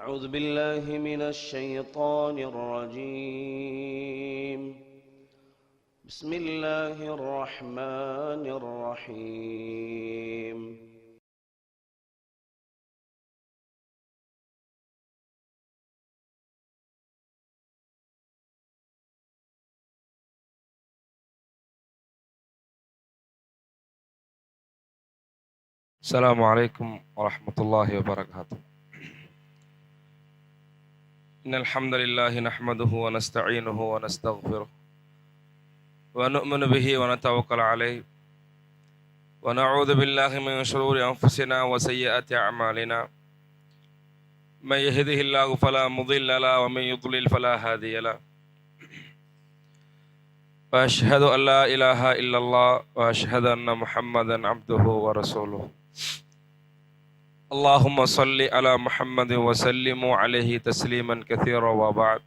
أعوذ بالله من الشيطان الرجيم. بسم الله الرحمن الرحيم. السلام عليكم ورحمة الله وبركاته. إن الحمد لله نحمده ونستعينه ونستغفره ونؤمن به ونتوكل عليه ونعوذ بالله من شرور أنفسنا وسيئات أعمالنا. من يهده الله فلا مضل له ومن يضلل فلا هادي له. وأشهد أن لا إله إلا الله وأشهد أن محمدا عبده ورسوله. اللهم صل على محمد وسلم عليه تسليما كثيرا وبعد.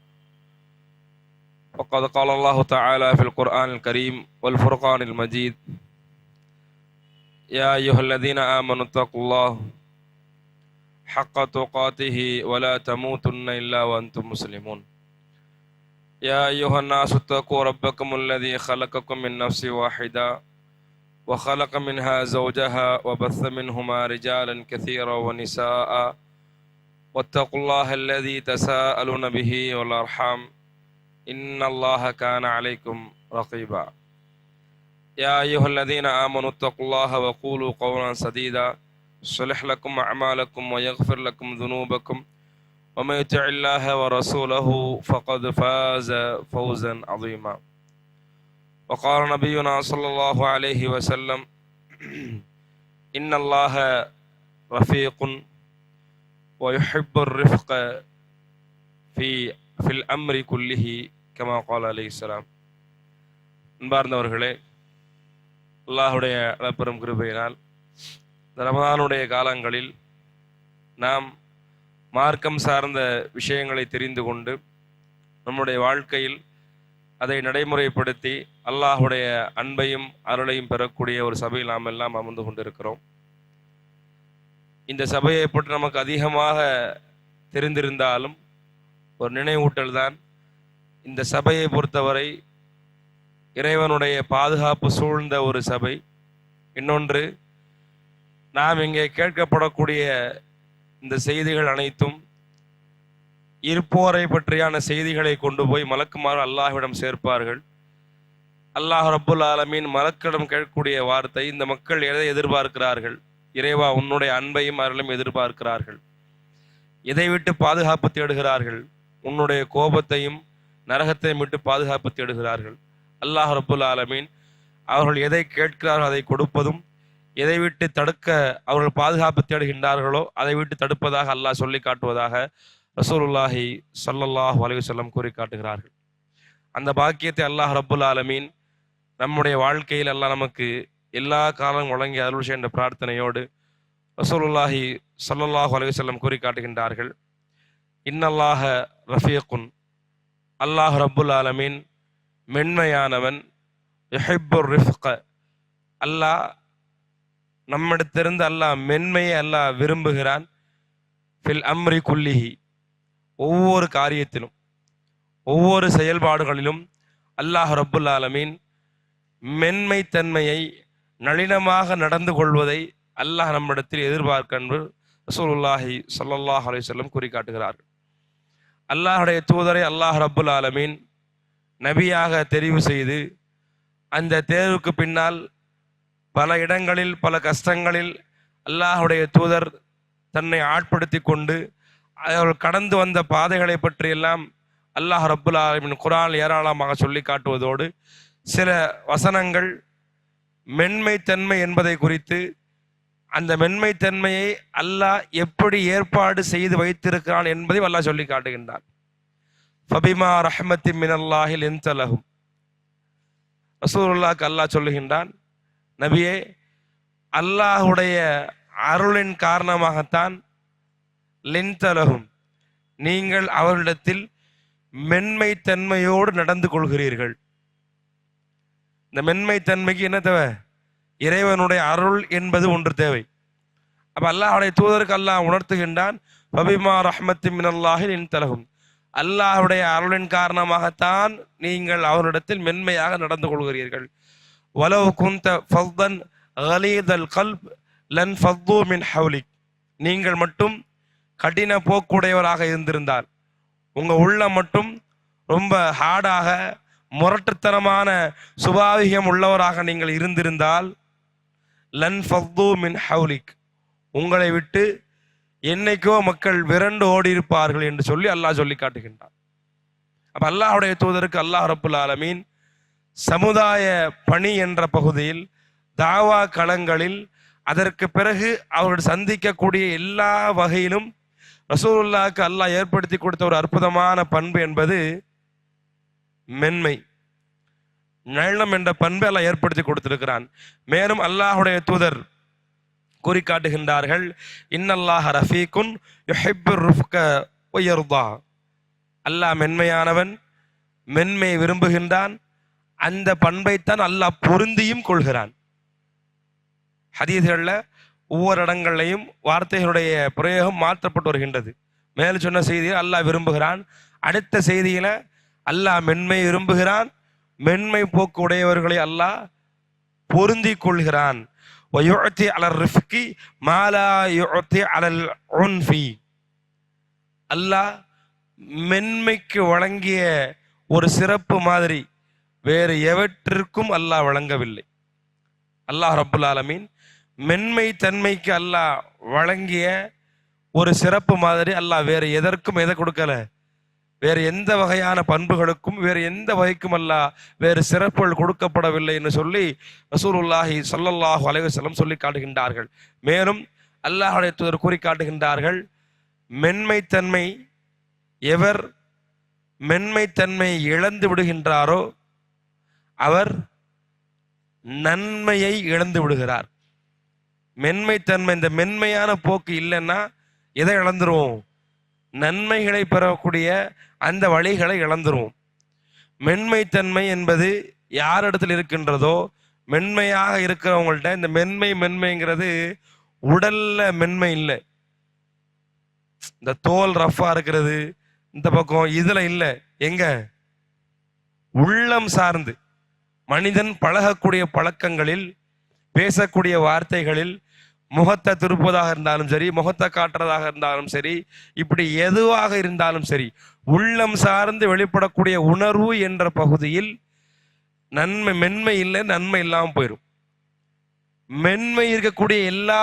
وقد قال الله تعالى في القرآن الكريم والفرقان المجيد: يا أيها الذين آمنوا اتقوا الله حق تقاته ولا تموتن إلا وأنتم مسلمون. يا أيها الناس اتقوا ربكم الذي خلقكم من نفس واحدة وخلق منها زوجها وبث منهما رجالا كثيرا ونساء واتقوا الله الذي تساءلون به والأرحام إن الله كان عليكم رقيبا. يا أيها الذين آمنوا اتقوا الله وقولوا قولا سديدا يصلح لكم أعمالكم ويغفر لكم ذنوبكم ومن يطع الله ورسوله فقد فاز فوزا عظيما. وقال نبينا صلى الله عليه وسلم: إن الله رفيق ويحب الرفق في الأمر كله كما قال عليه السلام. அன்பார்ந்தவர்களே, அல்லாஹுடைய அளப்பெரும் கிருபையினால் இந்த ரமதானுடைய காலங்களில் நாம் மார்க்கம் சார்ந்த விஷயங்களை தெரிந்து கொண்டு நம்முடைய வாழ்க்கையில் அதை நடைமுறைப்படுத்தி அல்லாஹுடைய அன்பையும் அருளையும் பெறக்கூடிய ஒரு சபையில் நாம் எல்லாம் அமர்ந்து கொண்டிருக்கிறோம். இந்த சபையை பற்றி நமக்கு அதிகமாக தெரிந்திருந்தாலும் ஒரு நினைவூட்டல் தான், இந்த சபையை பொறுத்தவரை இறைவனுடைய பாதுகாப்பு சூழ்ந்த ஒரு சபை. இன்னொன்று, நாம் இங்கே கேட்கப்படக்கூடிய இந்த செய்திகள் அனைத்தும் இருப்போரை பற்றியான செய்திகளை கொண்டு போய் மலக்குமாறு அல்லாஹ்விடம் சேர்ப்பார்கள். அல்லாஹ் ரப்புல் ஆலமீன் மலக்கிடம் கேட்கக்கூடிய வார்த்தை, இந்த மக்கள் எதை எதிர்பார்க்கிறார்கள்? இறைவா, உன்னுடைய அன்பையும் அருளும் எதிர்பார்க்கிறார்கள். எதை விட்டு பாதுகாப்பு தேடுகிறார்கள்? உன்னுடைய கோபத்தையும் நரகத்தையும் விட்டு பாதுகாப்பு தேடுகிறார்கள். அல்லாஹ் ரப்புல் ஆலமீன் அவர்கள் எதை கேட்கிறார்கள் அதை கொடுப்பதும், எதை விட்டு தடுக்க அவர்கள் பாதுகாப்பு தேடுகின்றார்களோ அதை விட்டு தடுப்பதாக அல்லாஹ் சொல்லி காட்டுவதாக ரசூலுல்லாஹி ஸல்லல்லாஹு அலைஹி வஸல்லம் கூறி காட்டுகிறார்கள். அந்த பாக்கியத்தை அல்லாஹ் ரப்புல் ஆலமீன் நம்முடைய வாழ்க்கையில் அல்லாஹ் நமக்கு எல்லா காலம் வழங்கி அருள் என்ற பிரார்த்தனையோடு ரசூலுல்லாஹி ஸல்லல்லாஹு அலைஹி வஸல்லம் கூறி காட்டுகின்றார்கள்: இன்னல்லாஹ ரஃபீக்குன், அல்லாஹ் ரப்புல் ஆலமீன் மென்மையானவன். யுஹிப்புர் ரிஃப்க, அல்லாஹ் நம்மிடத்திலிருந்து அல்லாஹ் மென்மையை அல்லாஹ் விரும்புகிறான். ஃபில் அம்ரி குல்லிஹி, ஒவ்வொரு காரியத்திலும் ஒவ்வொரு செயல்பாடுகளிலும் அல்லாஹ் ரப்புல் ஆலமீன் மென்மை தன்மையை, நளினமாக நடந்து கொள்வதை அல்லாஹ் நம்மிடத்தில் எதிர்பார்க்க என்று ரசூலுல்லாஹி ஸல்லல்லாஹு அலைஹி வஸல்லம் கூறி காட்டுகிறார்கள். அல்லாஹுடைய தூதரை அல்லாஹ் ரப்புல் ஆலமீன் நபியாக தெரிவு செய்து, அந்த தேர்வுக்கு பின்னால் பல இடங்களில் பல கஷ்டங்களில் அல்லாஹுடைய தூதர் தன்னை ஆட்படுத்தி கொண்டு அவர்கள் கடந்து வந்த பாதைகளை பற்றியெல்லாம் அல்லாஹ் ரப்புல் ஆலமீன் குர்ஆனில் ஏராளமாக சொல்லி காட்டுவதோடு, சில வசனங்கள் மென்மைத்தன்மை என்பதை குறித்து, அந்த மென்மைத்தன்மையை அல்லாஹ் எப்படி ஏற்பாடு செய்து வைத்திருக்கிறான் என்பதை அல்லாஹ் சொல்லி காட்டுகின்றான். ஃபபிமா ரஹ்மத்தின் மினல்லாஹி லின்த லஹும், ரசூலுல்லாஹ்க்கு அல்லாஹ் சொல்லுகின்றான், நபியே, அல்லாஹுடைய அருளின் காரணமாகத்தான் லின்தலகும், நீங்கள் அவர்களிடத்தில் மென்மைத்தன்மையோடு நடந்து கொள்கிறீர்கள். இந்த மென்மைத்தன்மைக்கு என்ன தேவை? இறைவனுடைய அருள் என்பது ஒன்று தேவை. அப்ப அல்லாஹுடைய தூதருக்கு அல்லாஹ் உணர்த்துகின்றான், ஃபபிமா ரஹ்மத்தின் மினல்லாஹி லின்த லஹும், அல்லாஹ்வுடைய அருளின் காரணமாகத்தான் நீங்கள் அவரிடத்தில் மென்மையாக நடந்து கொள்கிறீர்கள். வலவ் குந்த ஃபல்தன் கலீதல் கல்ப் லன் ஃபத்து மின் ஹவ்லிக், நீங்கள் மட்டும் கடின போக்குடையவராக இருந்திருந்தால், உங்க உள்ளம் மட்டும் ரொம்ப ஹார்டாக முரட்டுத்தனமான சுபாவிகம் உள்ளவராக நீங்கள் இருந்திருந்தால், லன் ஃபத்து மின் ஹவ்லிக், உங்களை விட்டு என்னைக்கோ மக்கள் விரண்டு ஓடி இருப்பார்கள் என்று சொல்லி அல்லாஹ் சொல்லி காட்டுகின்றான். அப்ப அல்லாஹ்வுடைய தூதருக்கு அல்லாஹ் ரப்புல் ஆலமீன் சமுதாய பணி என்ற பகுதியில், தாவா களங்களில், அதற்கு பிறகு அவர்கள் சந்திக்கக்கூடிய எல்லா வகையிலும் ரசூலுல்லாஹ்க்கு அல்லாஹ் ஏற்படுத்தி கொடுத்த ஒரு அற்புதமான பண்பு என்பது மென்மை, நளினம் என்ற பண்பை அல்லாஹ் ஏற்படுத்தி கொடுத்திருக்கிறான். மேலும் அல்லாஹ்வுடைய தூதர் கூறி காட்டுகின்றார்கள், இன்னல்லாஹ ரஃபீகுன் யுஹிப்புர் ருஃப்க வ யர்தா, அல்லாஹ் மென்மையானவன், மென்மை விரும்புகின்றான், அந்த பண்பைத்தான் அல்லாஹ் பொருந்தியும் கொள்கிறான். ஹதீஸ்களில் ஒவ்வொரு இடங்கள்லையும் வார்த்தைகளுடைய பிரயோகம் மாற்றப்பட்டு வருகின்றது. மேல் சொன்ன செய்தியில் அல்லாஹ் விரும்புகிறான், அடுத்த செய்தியில அல்லாஹ் மென்மை விரும்புகிறான், மென்மை போக்கு உடையவர்களை அல்லாஹ் பொருந்தி கொள்கிறான். வயுஅதி அலர் ரிஃப்கி மா லா யுஅதி அலல் உன்ஃபி, அல்லாஹ் மென்மைக்கு வழங்கிய ஒரு சிறப்பு மாதிரி வேறு எவற்றிற்கும் அல்லாஹ் வழங்கவில்லை. அல்லாஹ் ரப்புல் ஆலமீன் மென்மை தன்மைக்கு அல்லாஹ் வழங்கிய ஒரு சிறப்பு மாதிரி அல்லாஹ் வேறு எதற்கும் எதை கொடுக்கல, வேறு எந்த வகையான பண்புகளுக்கும் வேறு எந்த வகைக்கும் அல்லாஹ் வேறு சிறப்புகள் கொடுக்கப்படவில்லை என்று சொல்லி ரசூலுல்லாஹி ஸல்லல்லாஹு அலைஹி வஸல்லம் சொல்லி காட்டுகின்றார்கள். மேலும் அல்லாஹ்வுடைய தூதர் கூறி காட்டுகின்றார்கள், மென்மைத்தன்மை, எவர் மென்மைத்தன்மை இழந்து விடுகின்றாரோ அவர் நன்மையை இழந்து விடுகிறார். மென்மைத்தன்மை, இந்த மென்மையான போக்கு இல்லைன்னா எதை இழந்துருவோம்? நன்மைகளை பெறக்கூடிய அந்த வழிகளை இழந்துருவோம். மென்மைத்தன்மை என்பது யாரிடத்தில் இருக்கின்றதோ, மென்மையாக இருக்கிறவங்கள்ட்ட இந்த மென்மைங்கிறது உடல்ல மென்மை இல்லை, இந்த தோல் ரஃபா இருக்கிறது இந்த பக்கம் இதுல இல்லை, எங்க உள்ளம் சார்ந்து மனிதன் பழகக்கூடிய பழக்கங்களில், பேசக்கூடிய வார்த்தைகளில், முகத்தை திருப்பதாக இருந்தாலும் சரி, முகத்தை காட்டுறதாக இருந்தாலும் சரி, இப்படி எதுவாக இருந்தாலும் சரி, உள்ளம் சார்ந்து வெளிப்படக்கூடிய உணர்வு என்ற பகுதியில் மென்மை இல்லை, நன்மை இல்லாமல் போயிடும். மென்மை இருக்கக்கூடிய எல்லா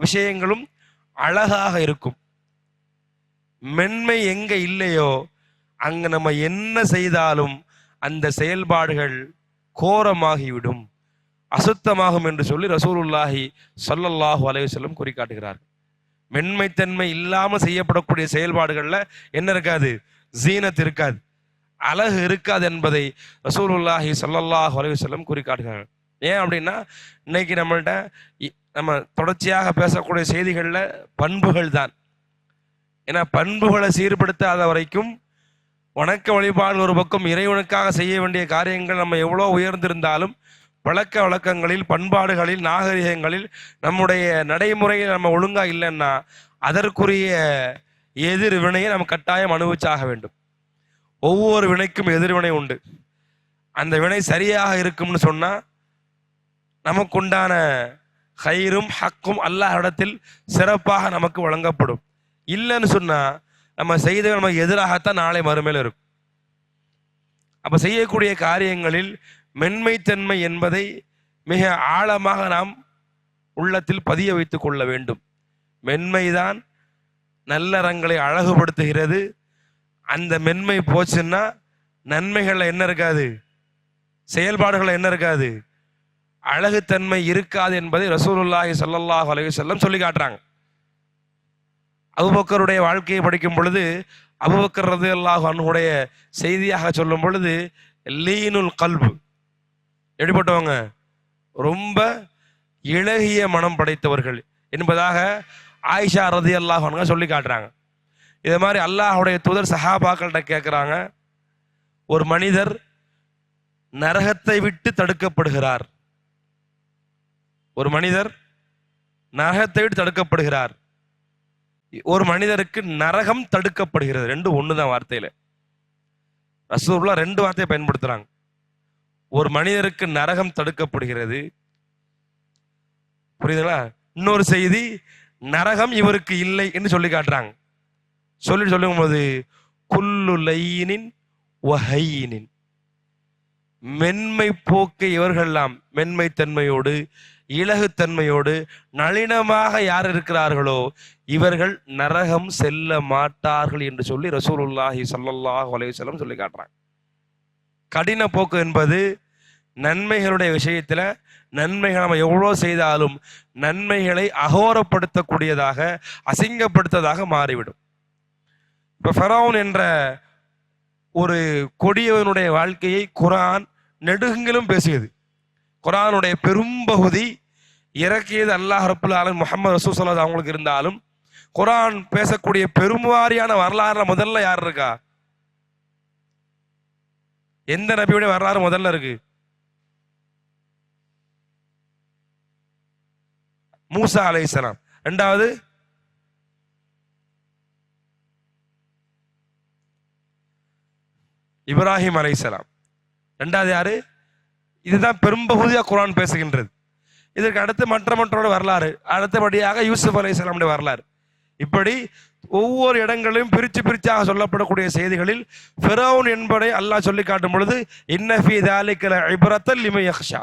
விஷயங்களும் அழகாக இருக்கும். மென்மை எங்க இல்லையோ அங்க நம்ம என்ன செய்தாலும் அந்த செயல்பாடுகள் கோரமாகிவிடும், அசுத்தமாகும் என்று சொல்லி ரசூலுல்லாஹி ஸல்லல்லாஹு அலைஹி வஸல்லம் குறி காட்டுகிறார்கள். மென்மைத்தன்மை இல்லாமல் செய்யப்படக்கூடிய செயல்பாடுகள்ல என்ன இருக்காது? ஜீனத் இருக்காது, அழகு இருக்காது என்பதை ரசூலுல்லாஹி ஸல்லல்லாஹு அலைஹி வஸல்லம் குறி காட்டுகிறார்கள். ஏன் அப்படின்னா, இன்னைக்கு நம்ம தொடர்ச்சியாக பேசக்கூடிய செய்திகள்ல பண்புகள் தான். ஏன்னா பண்புகளை சீர்படுத்தாத வரைக்கும் வணக்க வழிபாடு ஒரு பக்கம், இறைவனுக்காக செய்ய வேண்டிய காரியங்கள் நம்ம எவ்வளோ உயர்ந்திருந்தாலும் பழக்க வழக்கங்களில், பண்பாடுகளில், நாகரிகங்களில், நம்முடைய நடைமுறையில் நம்ம ஒழுங்கா இல்லைன்னா அதற்குரிய எதிர் வினையை நம்ம கட்டாயம் அனுபவிச்சாக வேண்டும். ஒவ்வொரு வினைக்கும் எதிர்வினை உண்டு. அந்த வினை சரியாக இருக்கும்னு சொன்னா நமக்குண்டான ஹைரும் ஹக்கும் அல்லாஹ் இடத்தில் சிறப்பாக நமக்கு வழங்கப்படும். இல்லைன்னு சொன்னா நம்ம செய்த நமக்கு எதிராகத்தான் நாளை மறுமையில் இருக்கும். அப்ப செய்யக்கூடிய காரியங்களில் மென்மைத்தன்மை என்பதை மிக ஆழமாக நாம் உள்ளத்தில் பதிய வைத்துக் கொள்ள வேண்டும். மென்மைதான் நல்லறங்களை அழகுபடுத்துகிறது. அந்த மென்மை போச்சுன்னா நன்மைகள்ல என்ன இருக்காது, செயல்பாடுகள் என்ன இருக்காது, அழகுத்தன்மை இருக்காது என்பதை ரசூலுல்லாஹி ஸல்லல்லாஹு அலைஹி வஸல்லம் சொல்லி காட்டுறாங்க. அபூபக்கருடைய வாழ்க்கையை படிக்கும் பொழுது, அபூபக்கர் ரலியல்லாஹு அன்ஹுடைய செய்தியாக சொல்லும் பொழுது, லீனுல் கல்பு, எப்படிப்பட்டவங்க? ரொம்ப இளகிய மனம் படைத்தவர்கள் என்பதாக ஆயிஷா ரலியல்லாஹு அன்ஹா சொல்லி காட்டுறாங்க. இதே மாதிரி அல்லாஹ்வுடைய தூதர் சஹாபாக்கள்கிட்ட கேட்குறாங்க, ஒரு மனிதர் நரகத்தை விட்டு தடுக்கப்படுகிறார், ஒரு மனிதர் நரகத்தை விட்டு தடுக்கப்படுகிறார், ஒரு மனிதருக்கு நரகம் தடுக்கப்படுகிறது. ரெண்டு ஒண்ணுதான் வார்த்தையில. ரசூலுல்லாஹ் ரெண்டு வார்த்தையை பயன்படுத்துறாங்க. ஒரு மனிதருக்கு நரகம் தடுக்கப்படுகிறது, புரியுதுங்களா? இன்னொரு செய்தி, நரகம் இவருக்கு இல்லை என்று சொல்லி காட்டுறாங்க. சொல்லும் போது குல்லு லையினின் வஹையினின், மென்மை போக்கை இவர்கள்லாம் மென்மை தன்மையோடு இலகுத்தன்மையோடு நளினமாக யார் இருக்கிறார்களோ இவர்கள் நரகம் செல்ல மாட்டார்கள் என்று சொல்லி ரசூலுல்லாஹி ஸல்லல்லாஹு அலைஹி வஸல்லம் சொல்லி காட்டுறாங்க. கடின போக்கு என்பது நன்மைகளுடைய விஷயத்துல நன்மைகள் நம்ம எவ்வளோ செய்தாலும் நன்மைகளை அகோரப்படுத்தக்கூடியதாக அசிங்கப்படுத்ததாக மாறிவிடும். இப்ப ஃபரௌன் என்ற ஒரு கொடியவனுடைய வாழ்க்கையை குர்ஆன் நெடுங்கிலும் பேசியது. குர்ஆனுடைய பெரும்பகுதி இறக்கியது அல்லாஹ் ரப்புல் ஆலமீன் முஹம்மது ரசூல் ஸல்லல்லாஹு அலைஹி அவங்களுக்கு இருந்தாலும் குர்ஆன் பேசக்கூடிய பெரும்வாரியான வரலாறுல முதல்ல யார் இருக்கா? எந்த நபியுடைய வரலாறு முதல்ல இருக்கு? மூசா அலைஹிஸ்ஸலாம். ரெண்டாவது இப்ராஹிம் அலைஹிஸ்ஸலாம். ரெண்டாவது யாரு? இதுதான் பெரும்பகுதியாக குர்ஆன் பேசுகின்றது. இதற்கு அடுத்து மற்றவரோட வரலாறு, அடுத்தபடியாக யூசுப் அலைஹிஸ்ஸலாமுடைய வரலாறு. இப்படி ஒவ்வொரு இடங்களிலும் பிரிச்சாக சொல்லப்படக்கூடிய செய்திகளில் ஃபிரௌன் என்பதை அல்லாஹ் சொல்லி காட்டும் பொழுது இன்ன ஃபீ ஸாலிக லஇப்ரத்தன் லிமன் யக்ஷா,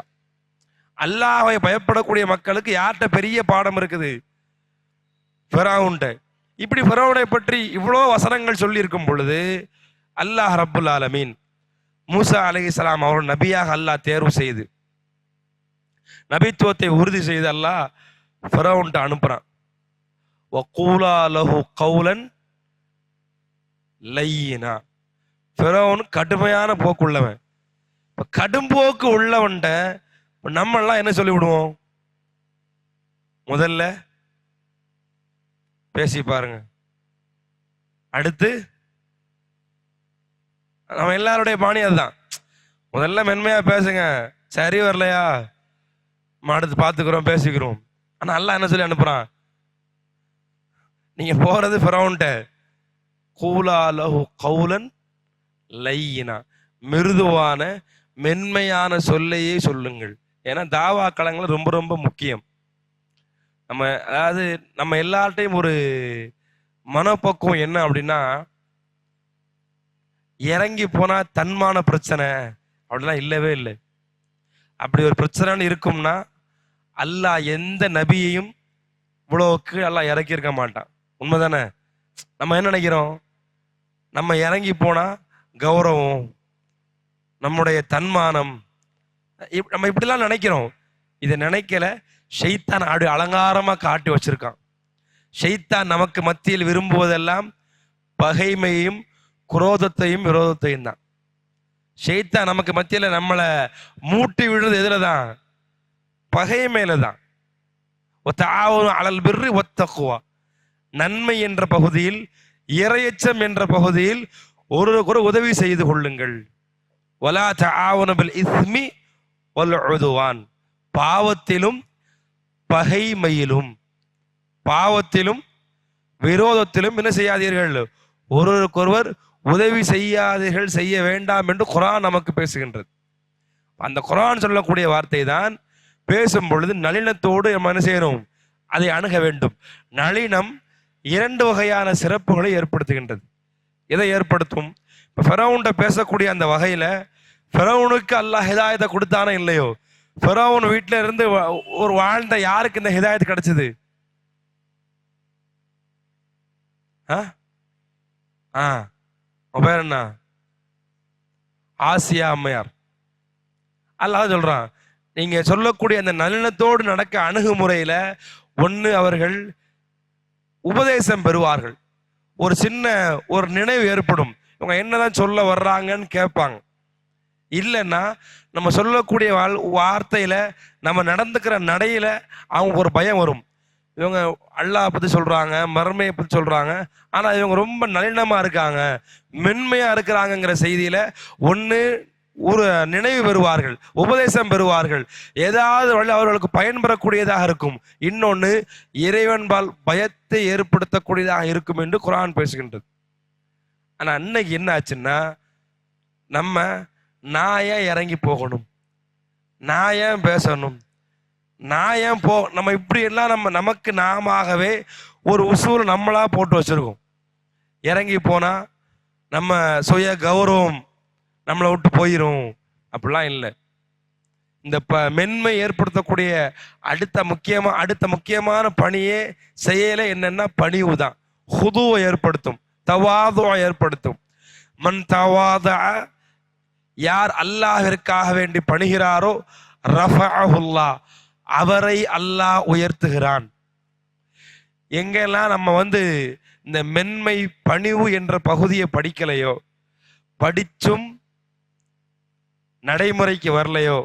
அல்லாஹ்வை பயப்படக்கூடிய மக்களுக்கு யார்கிட்ட பெரிய பாடம் இருக்குது? ஃபிரௌன்ட்ட. இப்படி ஃபிரௌனை பற்றி இவ்வளோ வசனங்கள் சொல்லி இருக்கும் பொழுது அல்லாஹ் ரப்புல் ஆலமீன் மூசா அலைஹிஸ்ஸலாம் அவர்கள் நபியாக அல்லாஹ் தேர்வு செய்து நபித்துவத்தை உறுதி செய்து அல்லாஹ் ஃபிரௌன்ட்ட அனுப்புறான். வகூலா லஹு கௌலன் லையினா. ஃபிரௌன் கடுமையான போக்கு உள்ளவன். இப்ப கடும் போக்கு உள்ளவன்ட்ட நம்ம எல்லாம் என்ன சொல்லி விடுவோம்? முதல்ல பேசி பாருங்க, அடுத்து நம்ம எல்லாருடைய பாணி அதுதான். முதல்ல மென்மையா பேசுங்க, சரி வரலையா அடுத்து பார்த்துக்கிறோம் பேசிக்கிறோம். ஆனா அல்லாஹ் என்ன சொல்லி அனுப்புறான்? நீங்க போறது ஃபிரௌன்ட்ட. கூலா லஹு கௌலன் லையினா, மிருதுவான மென்மையான சொல்லையே சொல்லுங்கள். ஏன்னா தாவா களங்கள் ரொம்ப ரொம்ப முக்கியம். நம்ம எல்லார்ட்டையும் ஒரு மனப்பக்குவம் என்ன அப்படின்னா, இறங்கி போனா தன்மான பிரச்சனை அப்படிலாம் இல்லவே இல்லை. அப்படி ஒரு பிரச்சனைன்னு இருக்கும்னா அல்லாஹ் எந்த நபியையும் இவ்வளோக்கு அல்லாஹ் இறக்கி இருக்க மாட்டான். உண்மைதானே? நம்ம என்ன நினைக்கிறோம்? நம்ம இறங்கி போனா கௌரவம், நம்முடைய தன்மானம், நம்ம இப்படிலாம் நினைக்கிறோம். இதை நினைக்கல. ஷைத்தான் அப்படி அலங்காரமா காட்டி வச்சிருக்கான். ஷைத்தான் நமக்கு மத்தியில் விரும்புவதெல்லாம் பகைமையும் குரோதத்தையும் விரோதத்தையும் தான். ஷைத்தான் நமக்கு மத்தியில நம்மளை மூட்டி விடுறது எதுல தான்? பகைமையில தான். அலல் பிர்ரி வத்தக்வா, நன்மை என்ற பகுதியில் இறையச்சம் என்ற பகுதியில் ஒரு உதவி செய்து கொள்ளுங்கள். வலா தஆவனு பில் இஸ்மி வல் உதுவான், பாவத்திலும் பகைமையிலும் பாவத்திலும் விரோதத்திலும் என்ன செய்யாதீர்கள்? ஒருவருக்கொருவர் உதவி செய்யாதீர்கள், செய்ய வேண்டாம் என்று குர்ஆன் நமக்கு பேசுகின்றது. அந்த குர்ஆன் சொல்லக்கூடிய வார்த்தை தான் பேசும் பொழுது நளினத்தோடு நம்ம என்ன செய்யணும்? அதை அணுக வேண்டும். நளினம் இரண்டு வகையான சிறப்புகளை ஏற்படுத்துகின்றது. எதை ஏற்படுத்தும்? இப்போ ஃபிரௌன்ட்ட பேசக்கூடிய அந்த வகையில ஃபிரௌனுக்கு அல்லாஹ் ஹிதாயத்தை கொடுத்தானே இல்லையோ, ஃபிரௌன் வீட்டில இருந்து ஒரு வாழ்ந்த யாருக்கு இந்த ஹிதாயத் கிடைச்சது? பேர் என்ன? ஆசியா அம்மையார். அல்லாஹ் சொல்றான், நீங்க சொல்லக்கூடிய அந்த நளினத்தோடு நடக்க அணுகுமுறையில ஒண்ணு அவர்கள் உபதேசம் பெறுவார்கள். ஒரு சின்ன ஒரு நினைவு ஏற்படும், இவங்க என்னதான் சொல்ல வர்றாங்கன்னு கேட்பாங்க. இல்லைன்னா நம்ம சொல்லக்கூடிய வார்த்தையில நம்ம நடந்துக்கிற நடையில அவங்க ஒரு பயம் வரும். இவங்க அல்லாஹ் பத்தி சொல்றாங்க, மர்மையை பத்தி சொல்றாங்க, ஆனா இவங்க ரொம்ப நளினமா இருக்காங்க, மென்மையா இருக்கிறாங்கிற செய்தியில ஒண்ணு ஒரு நினைவு பெறுவார்கள், உபதேசம் பெறுவார்கள், ஏதாவது வழி அவர்களுக்கு பயன்பெறக்கூடியதாக இருக்கும். இன்னொன்று இறைவன்பால் பயத்தை ஏற்படுத்தக்கூடியதாக இருக்கும் என்று குர்ஆன் பேசுகின்றது. ஆனா அன்னைக்கு என்ன ஆச்சுன்னா, நம்ம நான் ஏன் இறங்கி போகணும், நான் ஏன் பேசணும், நான் ஏன் நம்ம இப்படி எல்லாம் நமக்கு நாமவே ஒரு உசூல் நம்மளா போட்டு வச்சிருக்கோம். இறங்கி போனா நம்ம சுய கௌரவம் நம்மளை விட்டு போயிடும். அப்படிலாம் இல்லை. இந்த மென்மை ஏற்படுத்தக்கூடிய அடுத்த முக்கியமான பணியே செயலே என்னன்னா பணிவு தான். ஹுதுவை ஏற்படுத்தும், தவாதுவை ஏற்படுத்தும். மன் தவாத, யார் அல்லாஹ்விற்காக வேண்டி பணிகிறாரோ ரஃபஅஹுல்லாஹ், அவரை அல்லாஹ் உயர்த்துகிறான். எங்கெல்லாம் நம்ம இந்த மென்மை பணிவு என்ற பகுதியை படிக்கலையோ, படிச்சும் நடைமுறைக்கு வரலையோ,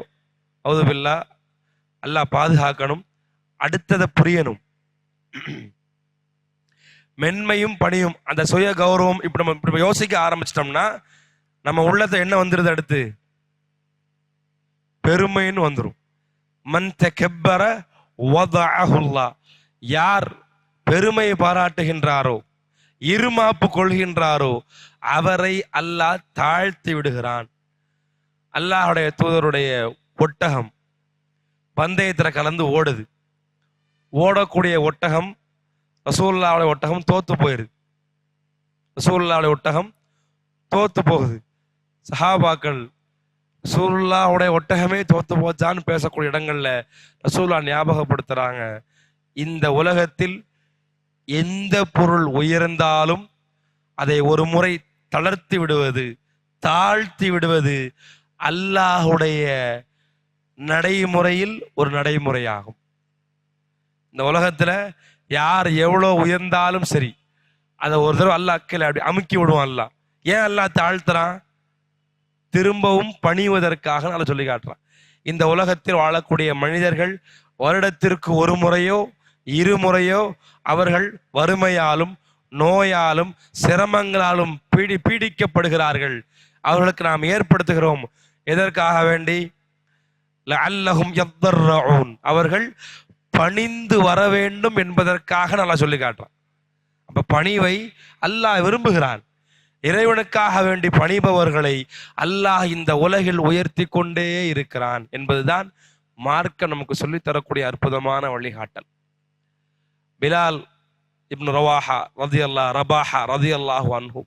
அவுதுபில்லா, அல்லாஹ் பாதுகாக்கணும். அடுத்ததை புரியணும். மென்மையும் பணியும், அந்த சுய கௌரவம் இப்படி நம்ம யோசிக்க ஆரம்பிச்சிட்டோம்னா நம்ம உள்ளத்தை என்ன வந்துருது, அடுத்து பெருமைன்னு வந்துடும். மன் தகப்பர வதஅஹுல்லாஹ், யார் பெருமையை பாராட்டுகின்றாரோ, இருமாப்பு கொள்கின்றாரோ, அவரை அல்லாஹ் தாழ்த்தி விடுகிறான். அல்லாஹுடைய தூதருடைய ஒட்டகம் பந்தயத்தில் கலந்து ஓடுது. ஓடக்கூடிய ஒட்டகம் ரசூலுல்லாஹ்வுடைய ஒட்டகம் தோத்து போயிருது. ரசூலுல்லாஹ்வுடைய ஒட்டகம் தோத்து போகுது. சஹாபாக்கள் ரசூலுல்லாஹ்வுடைய ஒட்டகமே தோத்து போச்சான்னு பேசக்கூடிய இடங்கள்ல ரசூலுல்லாஹ் ஞாபகப்படுத்துறாங்க, இந்த உலகத்தில் எந்த பொருள் உயர்ந்தாலும் அதை ஒரு முறை தளர்த்தி விடுவது, தாழ்த்தி விடுவது அல்லாஹுடைய நடைமுறையில் ஒரு நடைமுறையாகும். இந்த உலகத்துல யார் எவ்வளோ உயர்ந்தாலும் சரி, அதை ஒரு தடவை அல்லாஹ் கீழே அப்படி அமுக்கி விடுவான். அல்லாஹ் ஏன் அல்லாஹ் தாழ்த்துறான்? திரும்பவும் பணிவதற்காக நல்லா சொல்லி காட்டுறான். இந்த உலகத்தில் வாழக்கூடிய மனிதர்கள் வருடத்திற்கு ஒரு முறையோ இருமுறையோ அவர்கள் வறுமையாலும் நோயாலும் சிரமங்களாலும் பீடிக்கப்படுகிறார்கள். அவர்களுக்கு நாம் ஏற்படுத்துகிறோம். எதற்காக வேண்டி? லஅல்லஹும் யத்தர்ரஊன், அவர்கள் பணிந்து வர வேண்டும் என்பதற்காக நல்லா சொல்லி காட்டுறான். அப்ப பணிவை அல்லாஹ் விரும்புகிறான். இறைவனுக்காக வேண்டி பணிபவர்களை அல்லாஹ் இந்த உலகில் உயர்த்தி கொண்டே இருக்கிறான் என்பதுதான் மார்க்கம் நமக்கு சொல்லித்தரக்கூடிய அற்புதமான வழிகாட்டல். பிலால் இப்னு ரவாஹா ரபாஹா ரதியல்லாஹு அன்ஹு,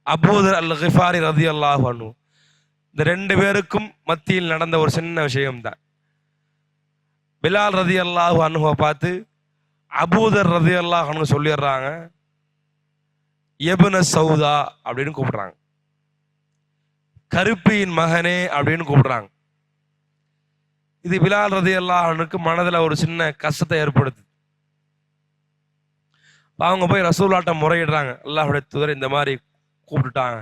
அபூதர் அல் கிஃபாரி ரதியல்லாஹு அன்ஹு, இந்த ரெண்டு பேருக்கும் மத்தியில் நடந்த ஒரு சின்ன விஷயம்தான். பிலால் ரதியல்லாஹு அன்ஹுவை பார்த்து அபூதர் ரதியல்லாஹு அன்ஹு சொல்லிடுறாங்க, இப்னு சௌதா அப்படின்னு கூப்பிடுறாங்க, கருப்பியின் மகனே அப்படின்னு கூப்பிடுறாங்க. இது பிலால் ரதியல்லாஹு அன்ஹுக்கு மனதில் ஒரு சின்ன கஷ்டத்தை ஏற்படுத்து. அவங்க போய் ரசூலுல்லாஹ்ட்ட முறையிடுறாங்க, அல்லாஹ்வுடைய தூதர் இந்த மாதிரி கூப்பிட்டுட்டாங்க.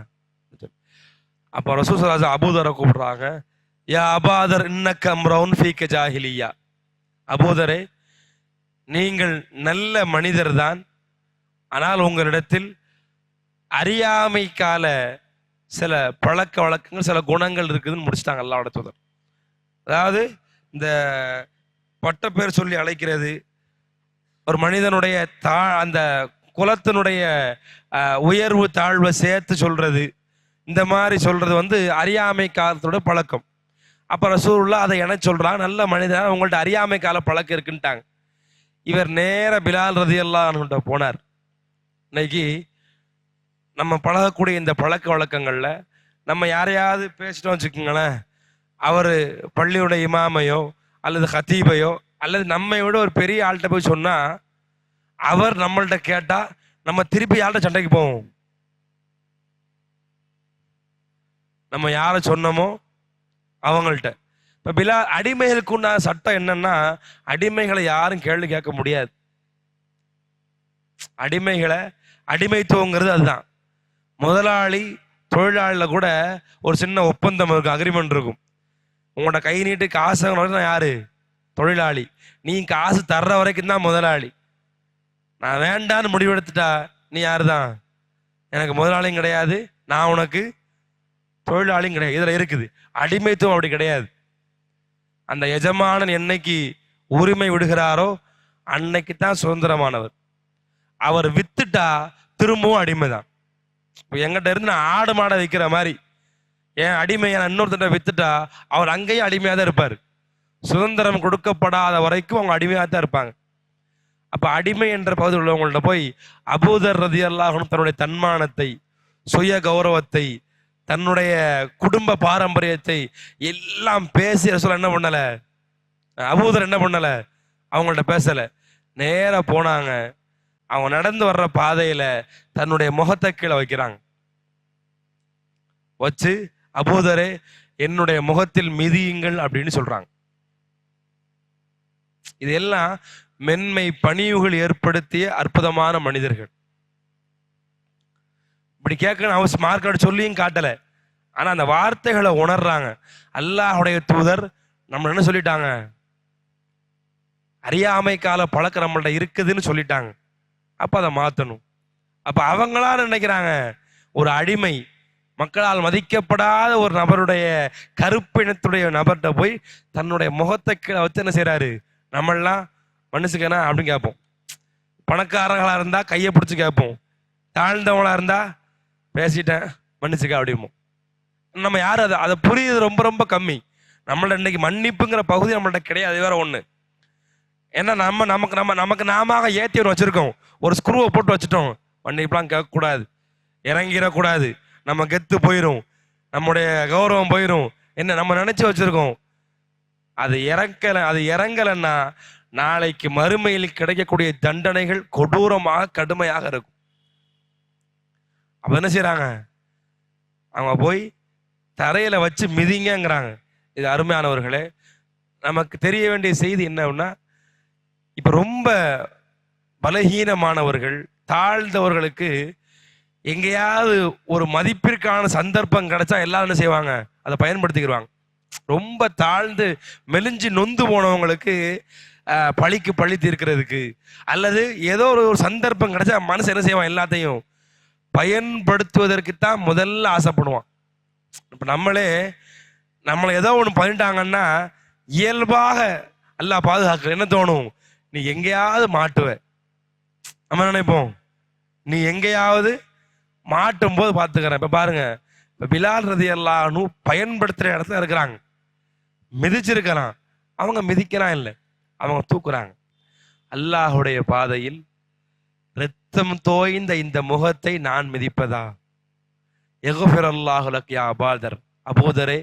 அப்போ ரசூல் ஸல்லல்லாஹு அலைஹி வஸல்லம் அபூதரை கூப்பிடுறாங்க, யா அபாதர் இன்னக்க அம்ரவுன் ஃபீக ஜாஹிலியா, அபூதரே நீங்கள் நல்ல மனிதர் தான், ஆனால் உங்களிடத்தில் அறியாமை கால சில பழக்க வழக்கங்கள் சில குணங்கள் இருக்குதுன்னு முடிச்சிட்டாங்க அல்லாஹ்வுடைய தூதர். அதாவது இந்த பட்ட பேர் சொல்லி அழைக்கிறது, ஒரு மனிதனுடைய அந்த குலத்தினுடைய உயர்வு தாழ்வை சேர்த்து சொல்றது, இந்த மாதிரி சொல்றது அறியாமை காலத்தோட பழக்கம். அப்ப ரசூலுல்லாஹ் அதை என்ன சொல்றாங்க, நல்ல மனிதன் உங்கள்ட்ட அறியாமை கால பழக்கம் இருக்குன்ட்டாங்க. இவர் நேர பிலால் ரதியல்லாஹு அன்ஹு போனார். இன்னைக்கு நம்ம பழகக்கூடிய இந்த பழக்க வழக்கங்கள்ல நம்ம யாரையாவது பேசிட்டோம் வச்சுக்கோங்களேன், அவர் பள்ளியுடைய இமாமையோ அல்லது ஹத்தீபையோ அல்லது நம்மை விட ஒரு பெரிய ஆள்கிட்ட போய் சொன்னா அவர் நம்மள்கிட்ட கேட்டா நம்ம திருப்பி யார்கிட்ட சண்டைக்கு போவோம். நம்ம யாரை சொன்னோமோ அவங்கள்ட்ட. இப்ப பிலால் அடிமைகளுக்கு உண்டான சட்டம் என்னன்னா, அடிமைகளை யாரும் கேள்வி கேட்க முடியாது. அடிமைத்துவங்கிறது அதுதான். முதலாளி தொழிலாளில கூட ஒரு சின்ன ஒப்பந்தம் இருக்கும், அக்ரிமெண்ட் இருக்கும். உங்களோட கை நீட்டு காசு நான் யாரு? தொழிலாளி. நீ காசு தர்ற வரைக்கும் தான் முதலாளி. நான் வேண்டான்னு முடிவெடுத்துட்டா நீ யாரு தான்? எனக்கு முதலாளியும் கிடையாது, நான் உனக்கு தொழிலாளியும் கிடையாது. இதுல இருக்குது. அடிமைத்துவம் அப்படி கிடையாது. அந்த எஜமானன் என்னைக்கு உரிமை விடுகிறாரோ அன்னைக்கு தான் சுதந்திரமானவர். அவர் வித்துட்டா திரும்பவும் அடிமைதான். இப்போ எங்கிட்ட இருந்து நான் ஆடு மாடை விற்கிற மாதிரி என் அடிமையை நான் இன்னொருத்தட்ட வித்துட்டா அவர் அங்கேயும் அடிமையாக தான் இருப்பார். சுதந்திரம் கொடுக்கப்படாத வரைக்கும் அவங்க அடிமையாக தான் இருப்பாங்க. அப்போ அடிமை என்ற பகுதியில் உள்ளவங்கள்ட்ட போய் அபூதர் ரலியல்லாஹு அன்ஹு தன்னுடைய தன்மானத்தை, சுய கௌரவத்தை, தன்னுடைய குடும்ப பாரம்பரியத்தை எல்லாம் பேசி ரசூல் என்ன பண்ணல, அபூதர் என்ன பண்ணல, அவங்கள்ட்ட பேசல. நேரா போனாங்க. அவங்க நடந்து வர்ற பாதையில தன்னுடைய முகத்தை கீழே வைக்கிறாங்க. வச்சு அபூதரே என்னுடைய முகத்தில் மிதியுங்கள் அப்படின்னு சொல்றாங்க. இதெல்லாம் மென்மை பணிவுகள் ஏற்படுத்திய அற்புதமான மனிதர்கள். இப்படி கேட்கணும் அவசியம் மார்க்கெட் சொல்லியும் காட்டல. ஆனா அந்த வார்த்தைகளை உணர்றாங்க. அல்லாஹ்வுடைய தூதர் நம்ம என்ன சொல்லிட்டாங்க, அறியாமை கால பழக்கம் நம்மள்ட்ட இருக்குதுன்னு சொல்லிட்டாங்க. அப்ப அதை மாத்தணும். அப்ப அவங்களா நினைக்கிறாங்க ஒரு அடிமை, மக்களால் மதிக்கப்படாத ஒரு நபருடைய கருப்பினத்துடைய நபர்கிட்ட போய் தன்னுடைய முகத்தை கீழே வச்சு என்ன செய்யறாரு, நம்மளாம் மனுஷுக்கேனா அப்படின்னு கேட்போம். பணக்காரங்களா இருந்தா கையை பிடிச்சி கேட்போம். தாழ்ந்தவங்களா இருந்தா பேசிட்டேன் மன்னிச்சுக்க அப்படிமோ. நம்ம யாரும் அதை புரியுது ரொம்ப ரொம்ப கம்மி. நம்மள்ட்ட இன்னைக்கு மன்னிப்புங்கிற பகுதி நம்மள்ட்ட கிடையாது. வேற ஒண்ணு ஏன்னா நமக்கு நாம ஏத்தி ஒன்று வச்சிருக்கோம். ஒரு ஸ்க்ரூவை போட்டு வச்சுட்டோம். மன்னிப்புலாம் கேட்கக்கூடாது, இறங்கிடக்கூடாது, நம்ம கெத்து போயிடும், நம்முடைய கௌரவம் போயிடும் என்ன நம்ம நினைச்சு வச்சிருக்கோம். அது இறங்கலைன்னா நாளைக்கு மறுமையில் கிடைக்கக்கூடிய தண்டனைகள் கொடூரமாக கடுமையாக இருக்கும். அப்ப என்ன செய்யறாங்க, அவங்க போய் தரையில வச்சு மிதிங்கிறாங்க. இது அருமையானவர்களே, நமக்கு தெரிய வேண்டிய செய்தி என்னன்னா, இப்ப ரொம்ப பலகீனமானவர்கள், தாழ்ந்தவர்களுக்கு எங்கேயாவது ஒரு மதிப்பிற்கான சந்தர்ப்பம் கிடைச்சா எல்லாரும் என்ன செய்வாங்க, அதை பயன்படுத்திக்கிடுவாங்க. ரொம்ப தாழ்ந்து மெலிஞ்சு நொந்து போனவங்களுக்கு பழிக்கு பழி தீர்க்கிறதுக்கு, அல்லது ஏதோ ஒரு சந்தர்ப்பம் கிடைச்சா மனசு என்ன செய்வான், எல்லாத்தையும் பயன்படுத்துவதற்குத்தான் முதல்ல ஆசைப்படுவான். இப்ப நம்மளை ஏதோ ஒன்று பண்ணிட்டாங்கன்னா இயல்பாக அல்லாஹ் பாதுகாக்க என்ன தோணும், நீ எங்கேயாவது மாட்டுவ. நம்ம நினைப்போம் நீ எங்கேயாவது மாட்டும் போது பார்த்துக்கிறேன். இப்ப பாருங்க, இப்ப பிலால் ரலியல்லாஹு அன்ஹு பயன்படுத்துற இடத்துல இருக்கிறாங்க. மிதிச்சிருக்கிறான், அவங்க மிதிக்கிறான் இல்லை, அவங்க தூக்குறாங்க. அல்லாஹுடைய பாதையில் ரத்தம் தோய்ந்த இந்த முகத்தை நான் மிதிப்பதா? யக்ஃபிரல்லாஹு லக் யா அபூதர், அபூதரே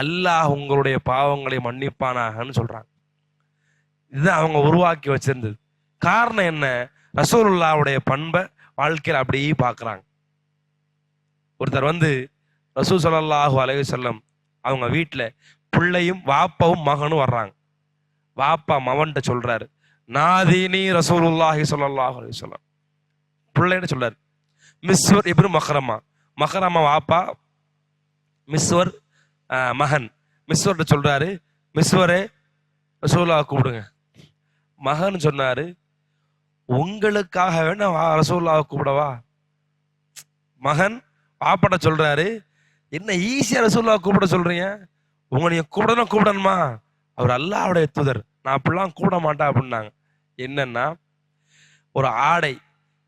அல்லாஹ் உங்களுடைய பாவங்களை மன்னிப்பானாகன்னு சொல்றாங்க. இதுதான் அவங்க உருவாக்கி வச்சிருந்தது. காரணம் என்ன, ரசூலுல்லாஹ்வுடைய பண்பை வாழ்க்கையில் அப்படியே பார்க்குறாங்க. ஒருத்தர் ரசூல் ஸல்லல்லாஹு அலைஹி வஸல்லம் அவங்க வீட்டில் பிள்ளையும் வாப்பாவும் மகனும் வர்றாங்க. வாப்பா மவன்கிட்ட சொல்றாரு, நாதீனி ரசூலுல்லாஹி ஸல்லல்லாஹு அலைஹி வஸல்லம். பிள்ளைன்னு சொல்றாரு மிஸ்வர் இப்னு மஹ்ரமா. மஹ்ரமா வாப்பா, மிஸ்வர் மகன். மிஸ்வர்கிட்ட சொல்றாரு, மிஸ்வரே ரசூலுல்லாஹ் கூப்பிடுங்க. மகன் சொன்னாரு, உங்களுக்காக வேணா ரசூலுல்லாஹ் கூப்பிடவா? மகன் பாப்பாட்ட சொல்றாரு, என்ன ஈஸியா ரசூலுல்லாஹ் கூப்பிட சொல்றீங்க, உங்க நீங்க கூப்பிடணுமா? அவர் அல்லாஹ்வுடைய தூதர், நான் அப்படிலாம் கூப்பிட மாட்டேன் அப்படின்னாங்க. என்னன்னா, ஒரு ஆடை,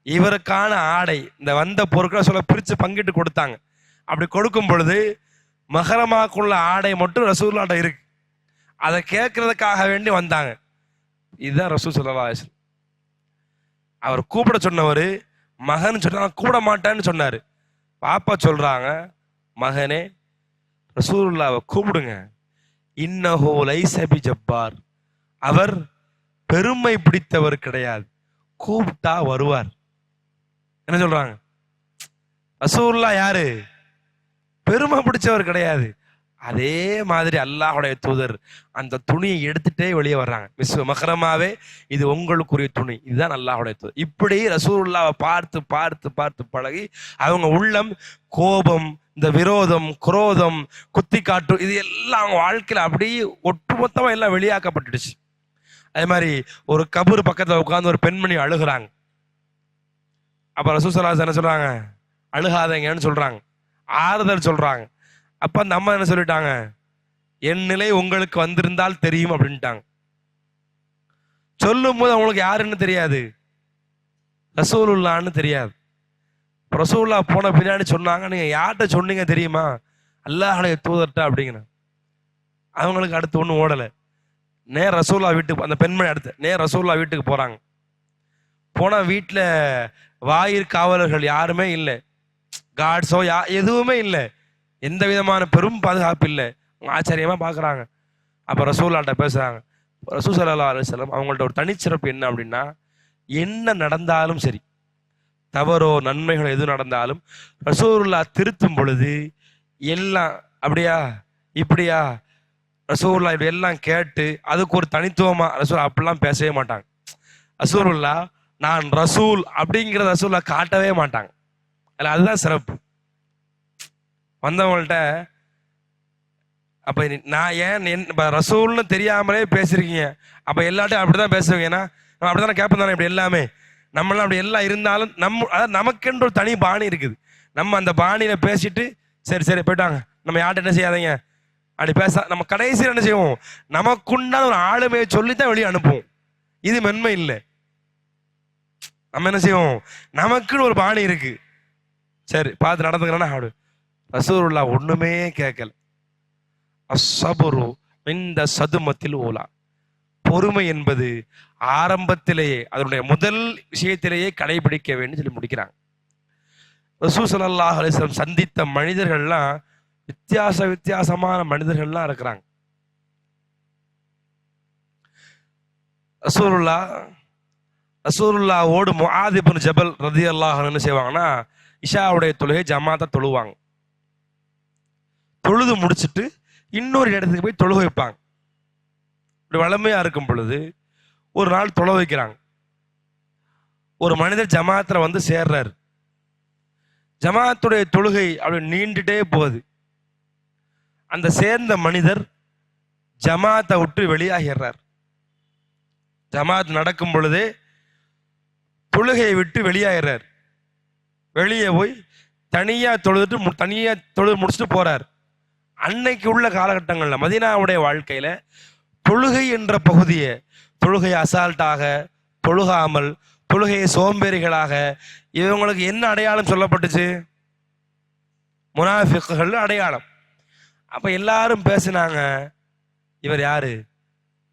இவருக்கான ஆடை, இந்த வந்த பொருட்களை சொல்ல பிரிச்சு பங்கிட்டு கொடுத்தாங்க. அப்படி கொடுக்கும் பொழுது மஹரமாக்குள்ள ஆடை மட்டும் ரசூலுல்லாஹ்ட்ட இருக்கு. அதை கேட்கறதுக்காக வேண்டி வந்தாங்க. இதுதான் ரசூல் ஸல்லல்லாஹு அலைஹி வஸல்லம். அவர் கூப்பிட சொன்னவர் மகன் சொன்னா கூப்பிட மாட்டேன்னு சொன்னாரு. பாப்பா சொல்றாங்க, மகனே ரசூலுல்லாஹ்வை கூப்பிடுங்க. இன்னஹு லைஸ பிஜப்பார், அவர் பெருமை பிடித்தவர் கிடையாது, கூப்பிட்டா வருவார். என்ன சொல்றாங்க, ரசூலுல்லாஹ் யாரு, பெருமை பிடிச்சவர் கிடையாது. அதே மாதிரி அல்லாஹ்வுடைய தூதர் அந்த துணியை எடுத்துட்டே வெளியே வர்றாங்க. மஹ்ரமாவே இது உங்களுக்குரிய துணி, இதுதான் அல்லாஹ்வுடைய தூதர். இப்படி ரசூலுல்லாஹ்வை பார்த்து பார்த்து பார்த்து பழகி அவங்க உள்ளம் கோபம், இந்த விரோதம், குரோதம், குத்தி காட்டு, இது எல்லாம் அவங்க வாழ்க்கையில அப்படியே ஒட்டுமொத்தமா எல்லாம் வெளியாக்கப்பட்டுடுச்சு. அதே மாதிரி ஒரு கபூர் பக்கத்துல உட்கார்ந்து ஒரு பெண்மணி அழுகுறாங்க. அப்ப ரசூல் ஸல்லல்லாஹு அலைஹி வஸல்லம் என்ன சொல்றாங்க, அழுகாதீங்கன்னு சொல்றாங்க, ஆறுதல் சொல்றாங்க. அப்ப அந்த அம்மா என்ன சொல்லிட்டாங்க, என் நிலை உங்களுக்கு வந்திருந்தால் தெரியும் அப்படின்ட்டாங்க. சொல்லும் போது அவங்களுக்கு யாருன்னு தெரியாது, ரசூலுல்லான்னு தெரியாது. ரசூலுல்லா போன பின்னாடி சொன்னாங்க, நீங்க யார்கிட்ட சொன்னீங்க தெரியுமா, அல்லாஹ்வுடைய தூதர்ட்ட அப்படிங்கிற. அவங்களுக்கு அடுத்து ஒன்றும் ஓடலை. நேர் ரசூல்லா வீட்டுக்கு, அந்த பெண்மணி அடுத்து நேர் ரசூல்லா வீட்டுக்கு போறாங்க. போனா வீட்டில் வாயிற் காவலர்கள் யாருமே இல்லை, கார்ட்ஸோ எதுவுமே இல்லை, எந்த விதமான பெரும் பாதுகாப்பு இல்லை. ஆச்சரியமா பார்க்குறாங்க. அப்போ ரசூல்லாட்ட பேசுறாங்க. ரசூல் ஸல்லல்லாஹு அலைஹி வஸல்லம் அவங்கள்ட்ட ஒரு தனிச்சிறப்பு என்ன அப்படின்னா, என்ன நடந்தாலும் சரி, தவறோ நன்மைகளோ எது நடந்தாலும் ரசூலுல்லா திருத்தும் பொழுது எல்லாம் அப்படியா இப்படியா ரசூலுல்லா இப்படி எல்லாம் கேட்டு அதுக்கு ஒரு தனித்துவமா ரசூல் அப்படிலாம் பேசவே மாட்டாங்க. ரசூலுல்லா நான் ரசூல் அப்படிங்கிற ரசூலுல்லா காட்டவே மாட்டாங்க. அதில் அதுதான் சிறப்பு. வந்தவங்கள்ட்ட அப்ப நான் ஏன் ரசூல்னு தெரியாமலே பேசிருக்கீங்க, அப்ப எல்லாட்டும் அப்படிதான் பேசுவீங்க. ஏன்னா நம்ம அப்படித்தானே கேட்போம் தானே, இப்படி எல்லாமே நம்மளாம் அப்படி எல்லாம் இருந்தாலும் அதாவது நமக்கென்று ஒரு தனி பாணி இருக்குது. நம்ம அந்த பாணியில பேசிட்டு சரி சரி போயிட்டாங்க, நம்ம யார்கிட்ட என்ன செய்யாதீங்க அப்படி பேச, நம்ம கடைசியில் என்ன செய்வோம், நமக்குண்டான ஒரு ஆளுமையை சொல்லித்தான் வெளியே அனுப்புவோம். இது மென்மை இல்லை. நம்ம என்ன செய்வோம், நமக்குன்னு ஒரு பாணி இருக்கு, சரி பார்த்து நடந்துக்கிறேன்னா ஆடு. ரசூலுல்லாஹ் ஒண்ணுமே கேட்கல. அஸ்ஸபுரு இந்த சதுமத்தில் ஊலா, பொறுமை என்பது ஆரம்பத்திலேயே அதனுடைய முதல் விஷயத்திலேயே கடைபிடிக்க வேண்டும் சொல்லி முடிக்கிறாங்க. ரசூல் ஸல்லல்லாஹு அலைஹி வஸல்லம் சந்தித்த மனிதர்கள்லாம் வித்தியாசமான மனிதர்கள்லாம் இருக்கிறாங்க. ரசூலுல்லாஹ்வோடு முஆத் இப்னு ஜபல் ரலியல்லாஹு அன்ஹு என்ன செய்வாங்கன்னா, இஷாவுடைய தொழுகை ஜமாத்தா தொழுவாங்க. தொழுது முடிச்சுட்டு இன்னொரு இடத்துக்கு போய் தொழுக வைப்பாங்க. இப்படி வளமையா இருக்கும் பொழுது ஒரு நாள் தொழ வைக்கிறாங்க. ஒரு மனிதர் ஜமாத்துல வந்து சேர்றாரு. ஜமாத்துடைய தொழுகை அப்படி நீண்டுட்டே போகுது. அந்த சேர்ந்த மனிதர் ஜமாத்தை விட்டு வெளியாகிறார். ஜமாத் நடக்கும் பொழுதே தொழுகையை விட்டு வெளியாகிறார். வெளியே போய் தனியா தொழுது முடிச்சுட்டு போறார். அன்னைக்கு உள்ள காலகட்டங்கள்ல மதீனாவுடைய வாழ்க்கையில தொழுகை என்ற பகுதியை, தொழுகை அசால்ட்டாக தொழுகாமல், தொழுகையை சோம்பேறிகளாக, இவங்களுக்கு என்ன அடையாளம் சொல்லப்பட்டுச்சு, முனாஃபிக்குகள் அடையாளம். அப்ப எல்லாரும் பேசினாங்க, இவர் யாரு,